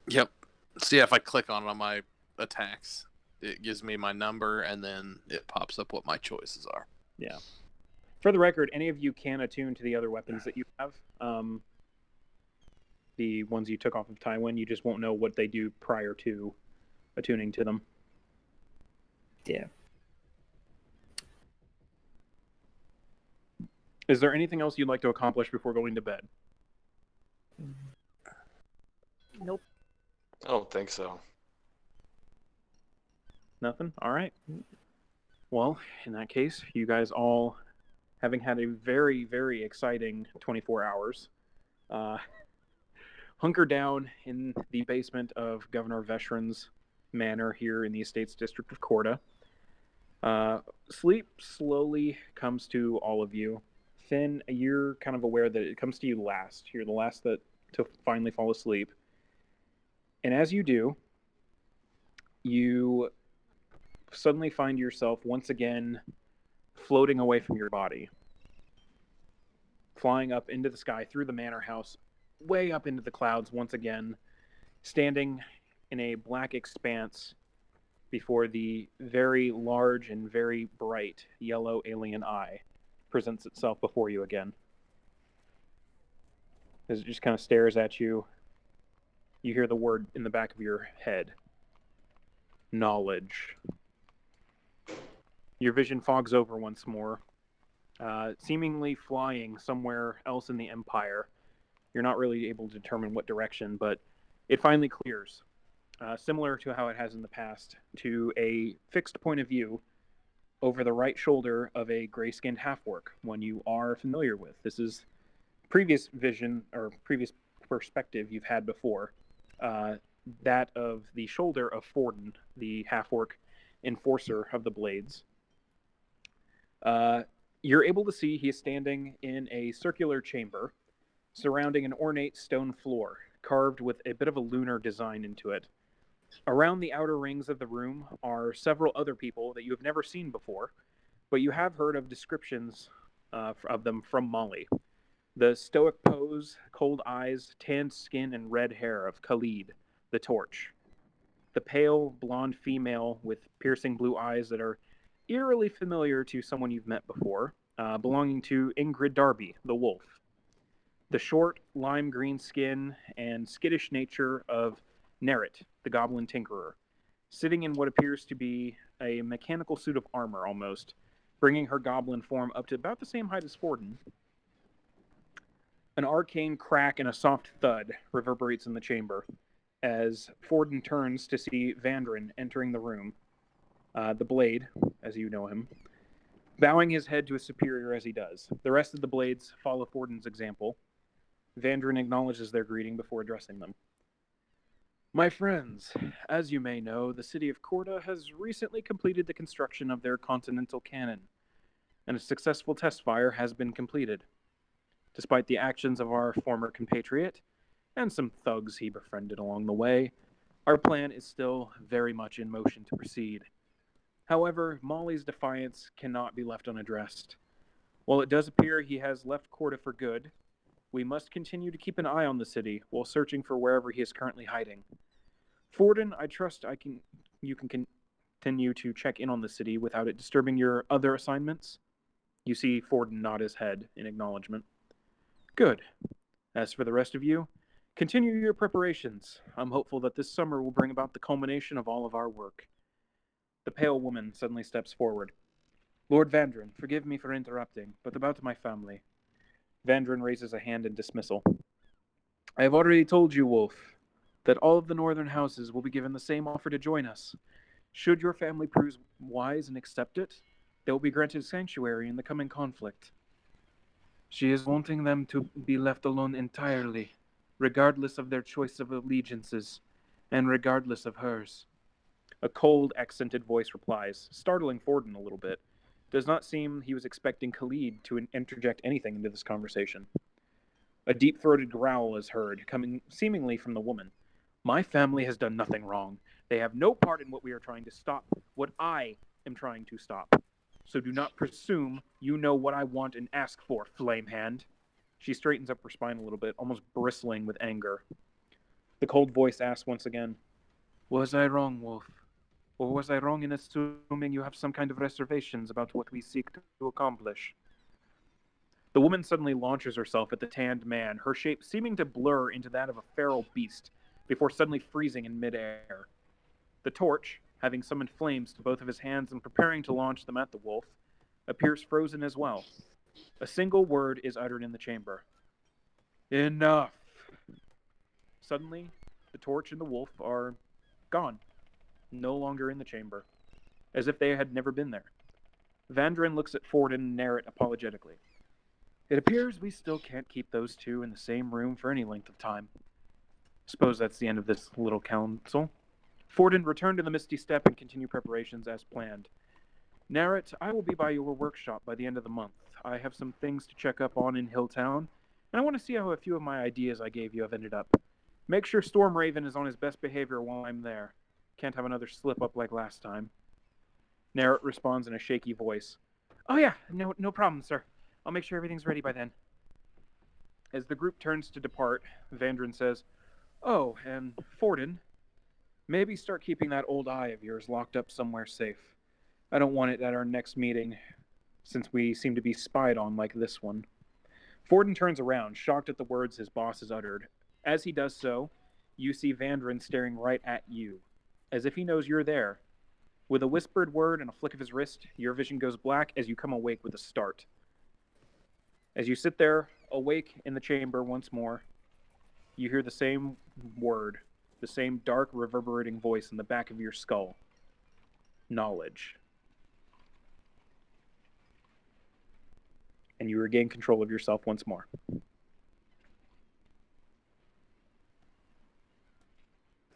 Yep. So yeah, if I click on it on my attacks, it gives me my number, and then it pops up what my choices are.
Yeah. For the record, any of you can attune to the other weapons that you have. The ones you took off of Tywin, you just won't know what they do prior to attuning to them.
Yeah.
Is there anything else you'd like to accomplish before going to bed?
Nope.
I don't think so.
Nothing? All right. Well, in that case, you guys all, having had a very, very exciting 24 hours, hunker down in the basement of Governor Veshran's manor here in the Estates District of Corda. Sleep slowly comes to all of you. Finn, you're kind of aware that it comes to you last. You're the last to finally fall asleep. And as you do, you suddenly find yourself once again floating away from your body, flying up into the sky through the manor house, way up into the clouds once again, standing in a black expanse before the very large and very bright yellow alien eye presents itself before you again. As it just kind of stares at you, you hear the word in the back of your head: knowledge. Your vision fogs over once more, seemingly flying somewhere else in the Empire. You're not really able to determine what direction, but it finally clears, similar to how it has in the past, to a fixed point of view over the right shoulder of a gray-skinned half-orc, one you are familiar with. This is previous vision, or previous perspective you've had before, that of the shoulder of Forden, the half-orc enforcer of the Blades. You're able to see he is standing in a circular chamber surrounding an ornate stone floor, carved with a bit of a lunar design into it. Around the outer rings of the room are several other people that you have never seen before, but you have heard of descriptions of them from Molly. The stoic pose, cold eyes, tanned skin, and red hair of Khalid, the Torch. The pale, blonde female with piercing blue eyes that are eerily familiar to someone you've met before, belonging to Ingrid Darby, the Wolf. The short, lime green skin and skittish nature of Nerit, the Goblin Tinkerer, sitting in what appears to be a mechanical suit of armor almost, bringing her goblin form up to about the same height as Forden. An arcane crack and a soft thud reverberates in the chamber as Forden turns to see Vandrin entering the room, the Blade, as you know him, bowing his head to his superior as he does. The rest of the Blades follow Forden's example. Vandrin acknowledges their greeting before addressing them. My friends, as you may know, the city of Corda has recently completed the construction of their continental cannon, and a successful test fire has been completed. Despite the actions of our former compatriot, and some thugs he befriended along the way, our plan is still very much in motion to proceed. However, Molly's defiance cannot be left unaddressed. While it does appear he has left Corda for good, we must continue to keep an eye on the city while searching for wherever he is currently hiding. Forden, I trust you can continue to check in on the city without it disturbing your other assignments. You see Forden nod his head in acknowledgement. Good. As for the rest of you, continue your preparations. I'm hopeful that this summer will bring about the culmination of all of our work. The pale woman suddenly steps forward. Lord Vandrin, forgive me for interrupting, but about my family. Vandrin raises a hand in dismissal. I have already told you, Wolf, that all of the northern houses will be given the same offer to join us. Should your family prove wise and accept it, they will be granted sanctuary in the coming conflict. She is wanting them to be left alone entirely, regardless of their choice of allegiances, and regardless of hers. A cold, accented voice replies, startling Forden a little bit. Does not seem he was expecting Khalid to interject anything into this conversation. A deep-throated growl is heard, coming seemingly from the woman. My family has done nothing wrong. They have no part in what we are trying to stop, what I am trying to stop. So do not presume you know what I want and ask for, Flamehand. She straightens up her spine a little bit, almost bristling with anger. The cold voice asks once again, Was I wrong, Wolf? Or was I wrong in assuming you have some kind of reservations about what we seek to accomplish? The woman suddenly launches herself at the tanned man, her shape seeming to blur into that of a feral beast, before suddenly freezing in midair. The Torch, having summoned flames to both of his hands and preparing to launch them at the wolf, appears frozen as well. A single word is uttered in the chamber. Enough! Suddenly, the Torch and the wolf are gone, no longer in the chamber, as if they had never been there. Vandrin looks at Forden and Nerit apologetically. It appears we still can't keep those two in the same room for any length of time. Suppose that's the end of this little council. Forden, return to the Misty Step and continue preparations as planned. Narret, I will be by your workshop by the end of the month. I have some things to check up on in Hilltown, and I want to see how a few of my ideas I gave you have ended up. Make sure Stormraven is on his best behavior while I'm there. Can't have another slip-up like last time. Narret responds in a shaky voice. Oh yeah, no problem, sir. I'll make sure everything's ready by then. As the group turns to depart, Vandrin says, Oh, and Forden, maybe start keeping that old eye of yours locked up somewhere safe. I don't want it at our next meeting, since we seem to be spied on like this one. Forden turns around, shocked at the words his boss has uttered. As he does so, you see Vandrin staring right at you, as if he knows you're there. With a whispered word and a flick of his wrist, your vision goes black as you come awake with a start. As you sit there, awake in the chamber once more, you hear the same word, the same dark, reverberating voice in the back of your skull. Knowledge. And you regain control of yourself once more.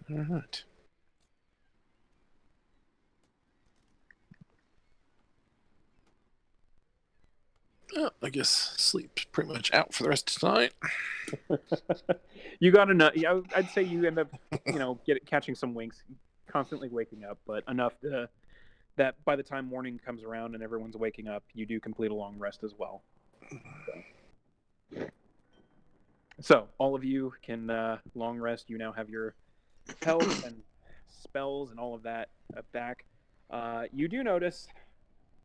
All right. Oh, I guess sleep's pretty much out for the rest of tonight.
You got enough. Yeah, I'd say you end up, catching some winks, constantly waking up, but enough that by the time morning comes around and everyone's waking up, you do complete a long rest as well. So all of you can long rest. You now have your health and spells and all of that back. You do notice,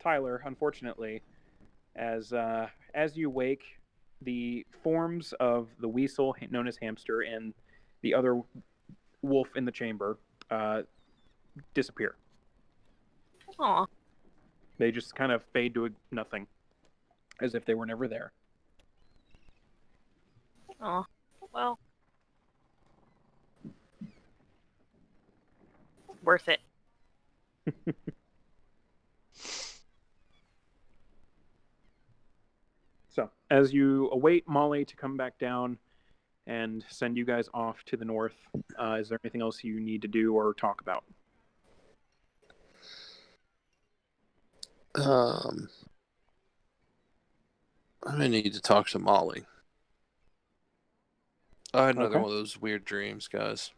Tyler, unfortunately, as you wake, the forms of the weasel, known as Hamster, and the other wolf in the chamber disappear.
Aw.
They just kind of fade to nothing, as if they were never there.
Aw. Well. Worth it.
So, as you await Molly to come back down and send you guys off to the north, is there anything else you need to do or talk about?
I need to talk to Molly. I had another
Okay.
one of those weird dreams, guys.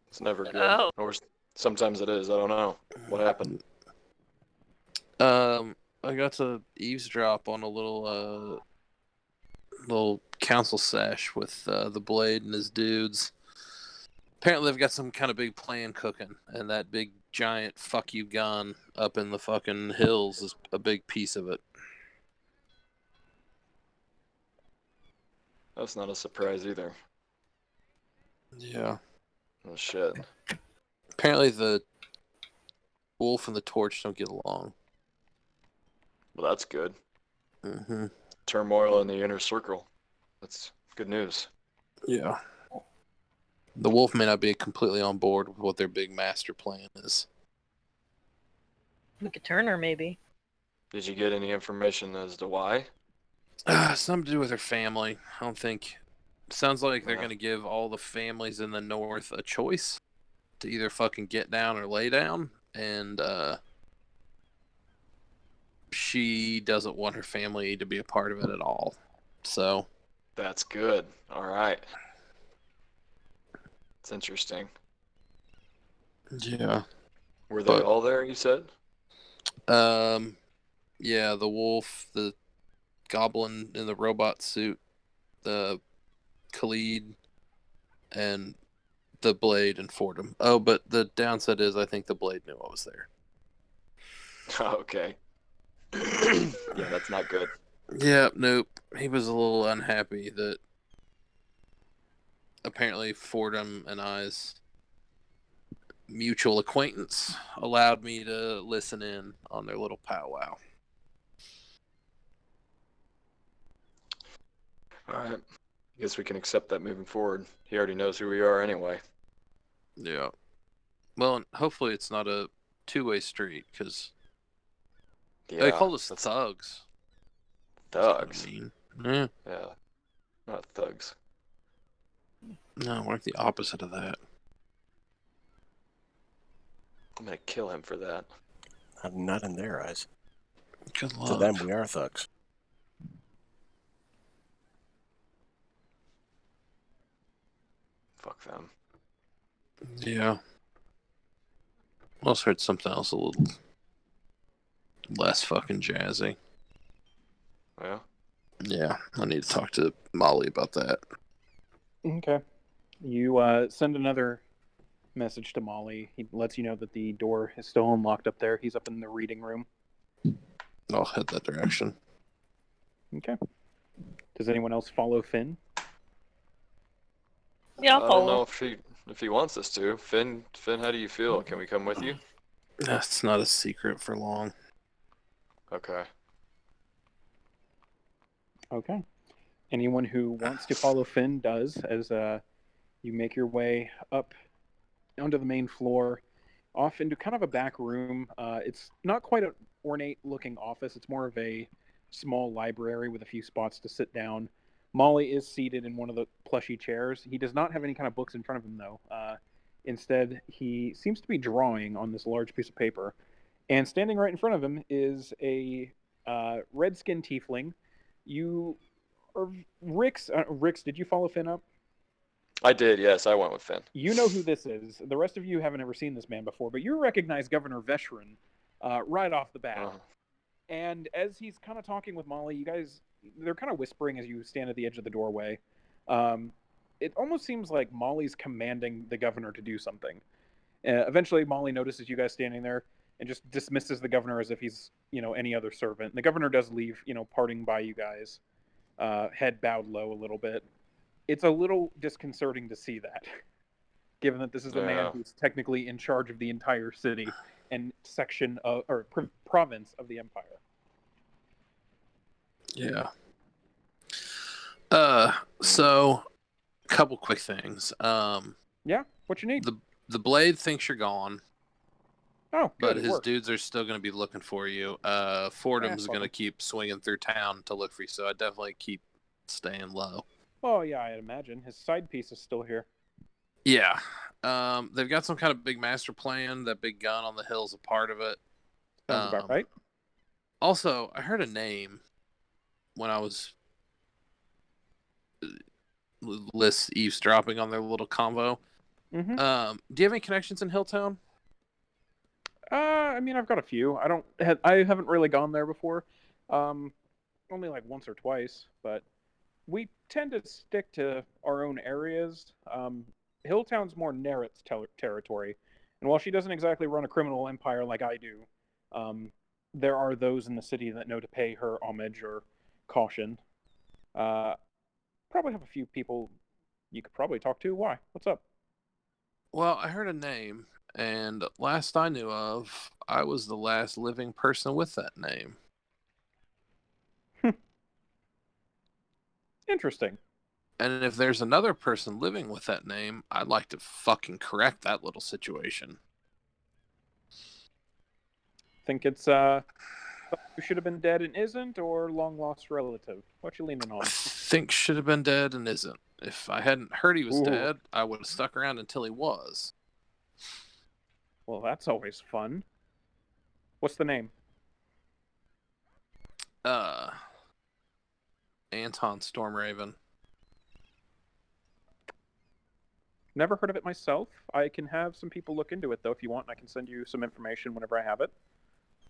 It's never good.
Oh.
Or sometimes it is. I don't know. What happened?
I got to eavesdrop on a little council sesh with the Blade and his dudes. Apparently, they've got some kind of big plan cooking, and that big giant fuck you gun up in the fucking hills is a big piece of it.
That's not a surprise either.
Yeah.
Oh shit.
Apparently, the wolf and the torch don't get along.
Well, that's good.
Mm-hmm.
Turmoil in the inner circle. That's good news.
Yeah. The wolf may not be completely on board with what their big master plan is.
We could turn her, maybe.
Did you get any information as to why?
Something to do with her family. I don't think. Sounds like they're
Yeah.
going to give all the families in the north a choice to either fucking get down or lay down. And she doesn't want her family to be a part of it at all. So.
That's good. All right. It's interesting.
Yeah.
Were they all there, you said?
Yeah, the wolf, the goblin in the robot suit, the Khalid, and the Blade and Fordham. Oh, but the downside is I think the Blade knew I was there.
Okay. Yeah, that's not good.
Yeah, nope. He was a little unhappy that apparently Fordham and I's mutual acquaintance allowed me to listen in on their little powwow.
All right. I guess we can accept that moving forward. He already knows who we are anyway.
Yeah. Well, and hopefully it's not a two-way street, because they called us thugs.
Thugs?
Yeah.
Yeah. Not thugs.
No, we're like the opposite of that.
I'm gonna kill him for that.
Not in their eyes.
Good
To
luck.
them, we are thugs.
Fuck them.
Yeah. Also heard something else a little less fucking jazzy.
Yeah.
Yeah, I need to talk to Molly about that.
Okay. You send another message to Molly. He lets you know that the door is still unlocked up there. He's up in the reading room.
I'll head that direction.
Okay. Does anyone else follow Finn?
Yeah, I'll
I don't
follow.
know if he wants us to. Finn, how do you feel? Can we come with you?
That's not a secret for long.
Okay.
Okay. Anyone who wants to follow Finn does, as you make your way up onto the main floor, off into kind of a back room. It's not quite an ornate-looking office. It's more of a small library with a few spots to sit down. Molly is seated in one of the plushy chairs. He does not have any kind of books in front of him, though. Instead, he seems to be drawing on this large piece of paper. And standing right in front of him is a red-skinned tiefling. You are Rix. Rix, did you follow Finn up?
I did, yes. I went with Finn.
You know who this is. The rest of you haven't ever seen this man before, but you recognize Governor Veshran right off the bat. And as he's kind of talking with Molly, you guys, they're kind of whispering as you stand at the edge of the doorway. It almost seems like Molly's commanding the governor to do something. Eventually, Molly notices you guys standing there and just dismisses the governor as if he's, any other servant. And the governor does leave, parting by you guys, head bowed low a little bit. It's a little disconcerting to see that, given that this is a man who's technically in charge of the entire city and section of, or province of the empire.
Yeah. So a couple quick things.
Yeah, what you need?
The blade thinks you're gone.
Oh, good.
But his dudes are still going to be looking for you. Fordham's going to keep swinging through town to look for you, so I definitely keep staying low.
Oh, yeah, I'd imagine. His side piece is still here.
Yeah. They've got some kind of big master plan. That big gun on the hill's a part of it.
Sounds about right.
Also, I heard a name when I was eavesdropping on their little convo.
Mm-hmm.
Do you have any connections in Hilltown?
I mean, I've got a few. I haven't really gone there before. Only like once or twice, but we tend to stick to our own areas. Hilltown's more Nerit's territory, and while she doesn't exactly run a criminal empire like I do, there are those in the city that know to pay her homage or caution. Probably have a few people you could probably talk to. Why? What's up?
Well, I heard a name, and last I knew of, I was the last living person with that name.
Interesting.
And if there's another person living with that name, I'd like to fucking correct that little situation.
Think it's who should have been dead and isn't, or long lost relative? What you leaning on?
I think should have been dead and isn't. If I hadn't heard he was dead, I would have stuck around until he was.
Well, that's always fun. What's the name?
Anton Stormraven.
Never heard of it myself. I can have some people look into it, though, if you want, and I can send you some information whenever I have it.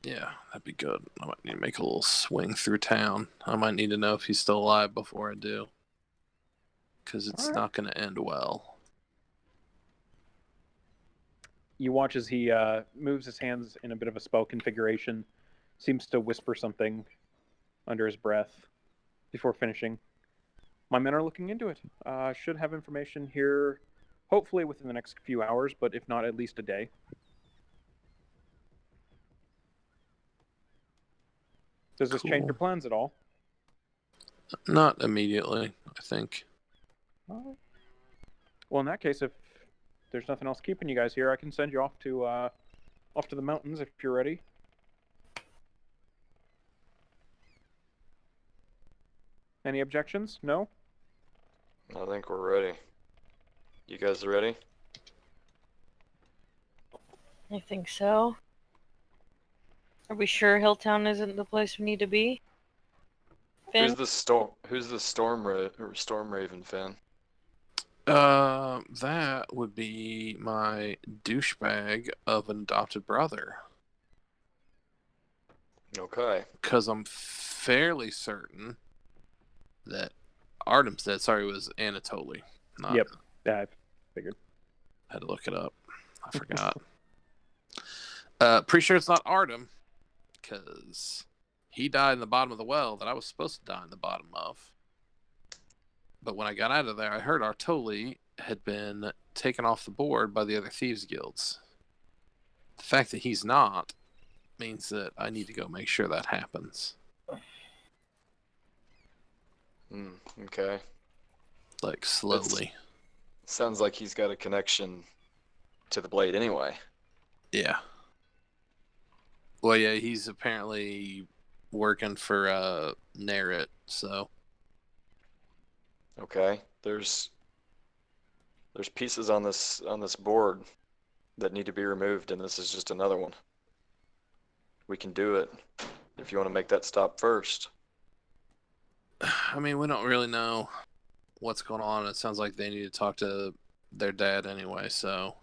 Yeah, that'd be good. I might need to make a little swing through town. I might need to know if he's still alive before I do. Because it's not going to end well.
You watch as he moves his hands in a bit of a spell configuration, seems to whisper something under his breath before finishing. My men are looking into it. Should have information here, hopefully within the next few hours, but if not, at least a day. Does this change your plans at all?
Not immediately, I think.
Well, in that case, if there's nothing else keeping you guys here, I can send you off to the mountains if you're ready. Any objections? No?
I think we're ready. You guys ready?
I think so. Are we sure Hilltown isn't the place we need to be? Finn?
Who's the Storm Raven fan?
That would be my douchebag of an adopted brother.
Okay.
Because I'm fairly certain that Artem's dead. Sorry, it was Anatoly. Not,
Yep. Yeah, I figured.
had to look it up. I forgot. Pretty sure it's not Artem, because he died in the bottom of the well that I was supposed to die in the bottom of. But when I got out of there, I heard Artoli had been taken off the board by the other thieves guilds. The fact that he's not means that I need to go make sure that happens.
Okay.
Like, slowly.
Sounds like he's got a connection to the blade anyway.
Yeah. Well, yeah, he's apparently working for Narret, so.
Okay. There's pieces on this board that need to be removed, and this is just another one. We can do it if you want to make that stop first.
I mean, we don't really know what's going on. It sounds like they need to talk to their dad anyway, so.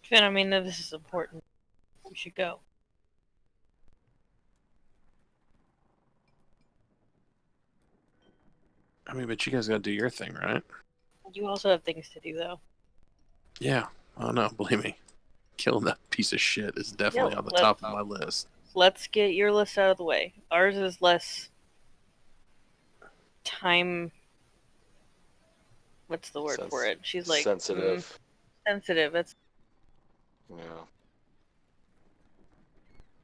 Finn, I mean, this is important. We should go.
I mean, but you guys gotta do your thing, right?
You also have things to do, though.
Yeah. Oh, no, believe me. Killing that piece of shit is definitely
Yeah,
on the top of my list.
Let's get your list out of the way. Ours is less time. What's the word for it? She's like
sensitive.
Sensitive. That's
Yeah.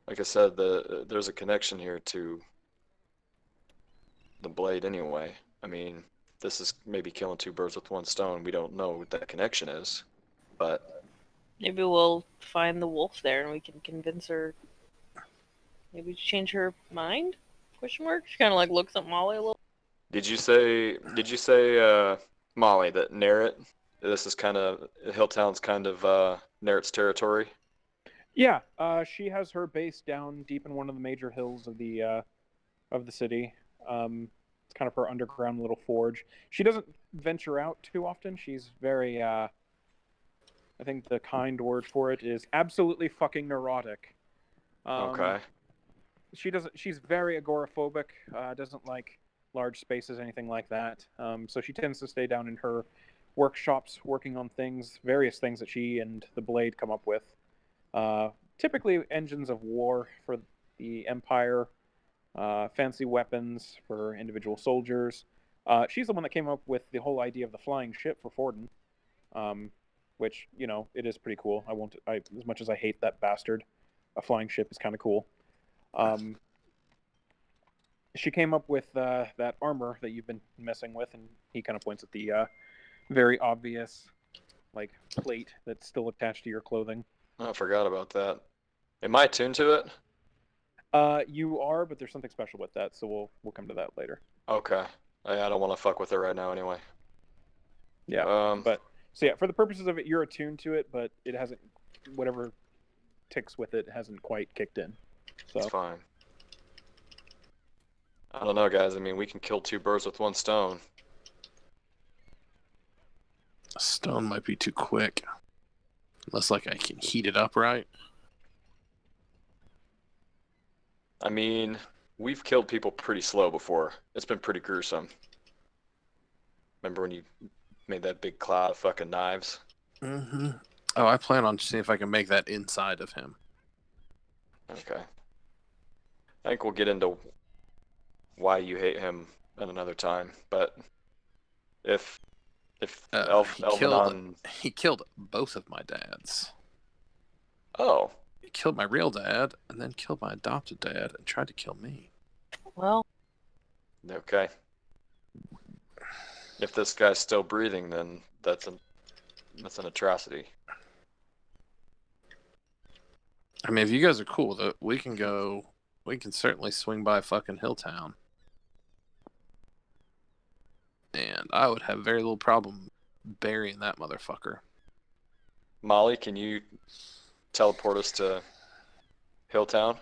Like I said, there's a connection here to the blade anyway. I mean, this is maybe killing two birds with one stone. We don't know what that connection is, but
maybe we'll find the wolf there and we can convince her. Maybe change her mind? Question mark. She kind of like looks at Molly a little.
Did you say Molly, that Narret? This is kind of Hilltown's kind of Narret's territory.
Yeah, she has her base down deep in one of the major hills of the city. It's kind of her underground little forge. She doesn't venture out too often. She's very, I think the kind word for it is absolutely fucking neurotic.
Okay.
She's very agoraphobic. Doesn't like large spaces, anything like that. So she tends to stay down in her workshops, working on various things that she and the Blade come up with. Typically engines of war for the Empire, fancy weapons for individual soldiers. She's the one that came up with the whole idea of the flying ship for Forden, which, it is pretty cool. As much as I hate that bastard, a flying ship is kind of cool. She came up with that armor that you've been messing with, and he kind of points at the very obvious plate that's still attached to your clothing.
I forgot about that. Am I attuned to it?
You are, but there's something special with that, so we'll come to that later.
Okay. I don't want to fuck with it right now anyway.
Yeah. For the purposes of it, you're attuned to it, but it hasn't, whatever ticks with it hasn't quite kicked in. So
it's fine. I don't know, guys. I mean, we can kill two birds with one stone.
A stone might be too quick. Unless, I can heat it up right.
I mean, we've killed people pretty slow before. It's been pretty gruesome. Remember when you made that big cloud of fucking knives?
Mm-hmm. Oh, I plan on seeing if I can make that inside of him.
Okay. I think we'll get into why you hate him at another time, but if
he killed both of my dads.
Oh.
He killed my real dad and then killed my adopted dad and tried to kill me.
Well.
Okay. If this guy's still breathing, then that's an atrocity.
I mean, if you guys are cool with it, we can certainly swing by fucking Hilltown. And I would have very little problem burying that motherfucker.
Molly, can you teleport us to Hilltown?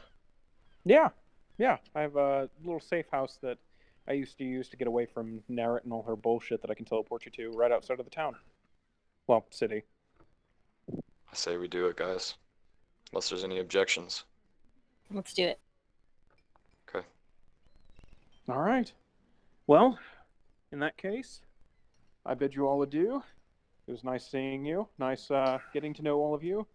Yeah. I have a little safe house that I used to use to get away from Narret and all her bullshit that I can teleport you to right outside of the town. Well, city.
I say we do it, guys. Unless there's any objections.
Let's do it.
Okay.
All right. Well, in that case, I bid you all adieu. It was nice seeing you. Nice getting to know all of you.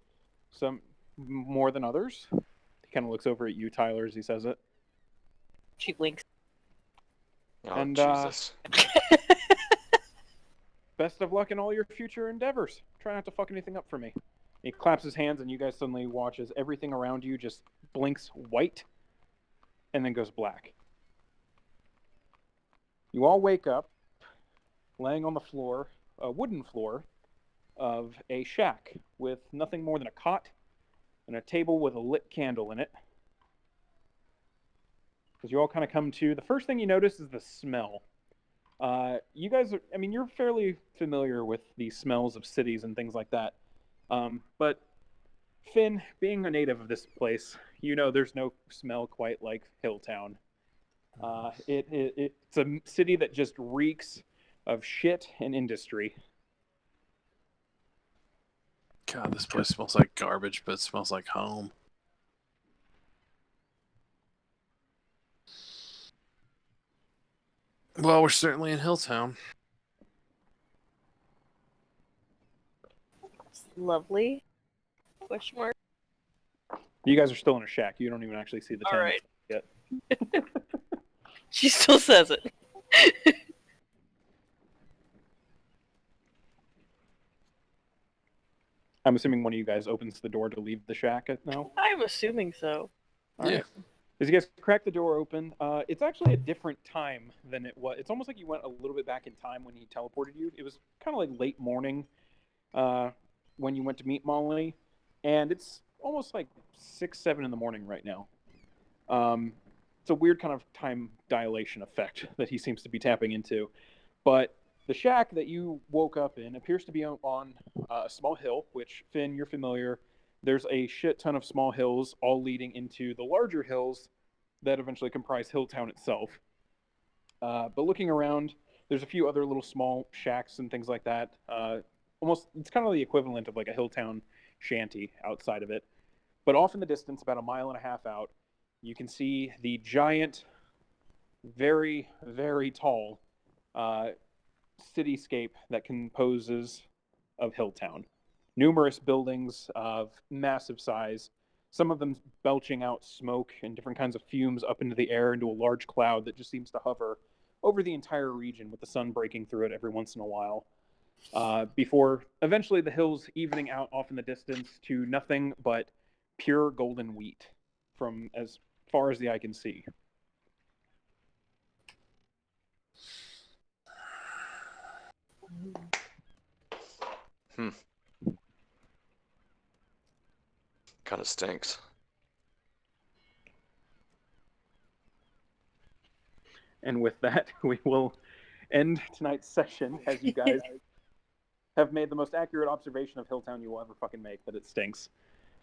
Some more than others. He kind of looks over at you, Tyler, as he says it.
She blinks.
Oh,
And,
Jesus.
Best of luck in all your future endeavors. Try not to fuck anything up for me. He claps his hands, and you guys suddenly watch as everything around you just blinks white and then goes black. You all wake up laying on the floor, a wooden floor, of a shack with nothing more than a cot and a table with a lit candle in it. As you all kind of come to, the first thing you notice is the smell. You guys are, I mean, you're fairly familiar with the smells of cities and things like that. But Finn, being a native of this place, you know there's no smell quite like Hilltown. It's a city that just reeks of shit and industry.
God, this place smells like garbage, but it smells like home. Well, we're certainly in Hilltown.
It's lovely. Question mark.
You guys are still in a shack. You don't even actually see the town
Alright.
yet.
She still says it.
I'm assuming one of you guys opens the door to leave the shack now.
I'm assuming so.
All right. As you guys crack the door open, it's actually a different time than it was. It's almost like you went a little bit back in time when he teleported you. It was kind of like late morning when you went to meet Molly, and it's almost like 6, 7 in the morning right now. It's a weird kind of time dilation effect that he seems to be tapping into. But the shack that you woke up in appears to be on a small hill, which, Finn, you're familiar. There's a shit ton of small hills all leading into the larger hills that eventually comprise Hilltown itself. But looking around, there's a few other little small shacks and things like that. Almost, it's kind of the equivalent of like a Hilltown shanty outside of it. But off in the distance, about a mile and a half out, you can see the giant, very, very tall cityscape that composes of Hilltown. Numerous buildings of massive size, some of them belching out smoke and different kinds of fumes up into the air into a large cloud that just seems to hover over the entire region with the sun breaking through it every once in a while. Before eventually the hills evening out off in the distance to nothing but pure golden wheat from as far as the eye can see.
Kind of stinks.
And with that, we will end tonight's session as you guys have made the most accurate observation of Hilltown you will ever fucking make, that it stinks.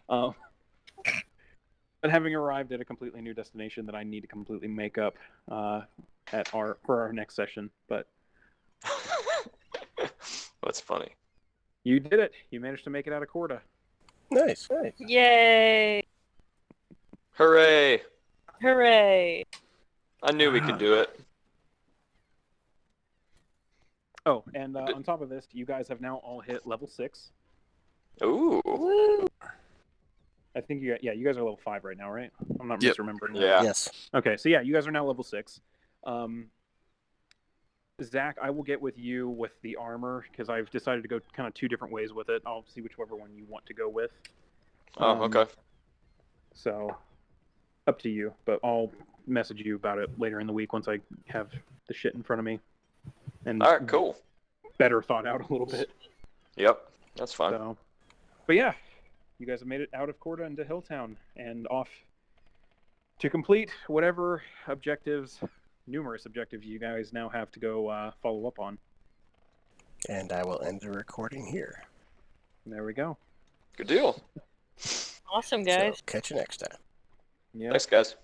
But having arrived at a completely new destination that I need to completely make up for our next session. But
That's funny.
you did it. You managed to make it out of Corda.
Nice.
Yay!
Hooray!
Hooray!
I knew we could do it.
Oh, and on top of this, you guys have now all hit level 6.
Ooh.
Woo!
I think you guys are level 5 right now, right? I'm not
Yep.
misremembering.
Yeah.
Yes.
Okay, so yeah, you guys are now level 6. Zach, I will get with you with the armor because I've decided to go kind of 2 different ways with it. I'll see whichever one you want to go with.
Oh, okay.
So, up to you. But I'll message you about it later in the week once I have the shit in front of me. And
All right, cool.
better thought out a little bit.
Yep, that's fine.
So, but yeah, you guys have made it out of Corda into Hilltown and off to complete whatever objectives, numerous objectives you guys now have to go follow up on.
And I will end the recording here.
And there we go.
Good deal.
Awesome,
So
guys.
catch you next time.
Yeah.
Thanks, guys.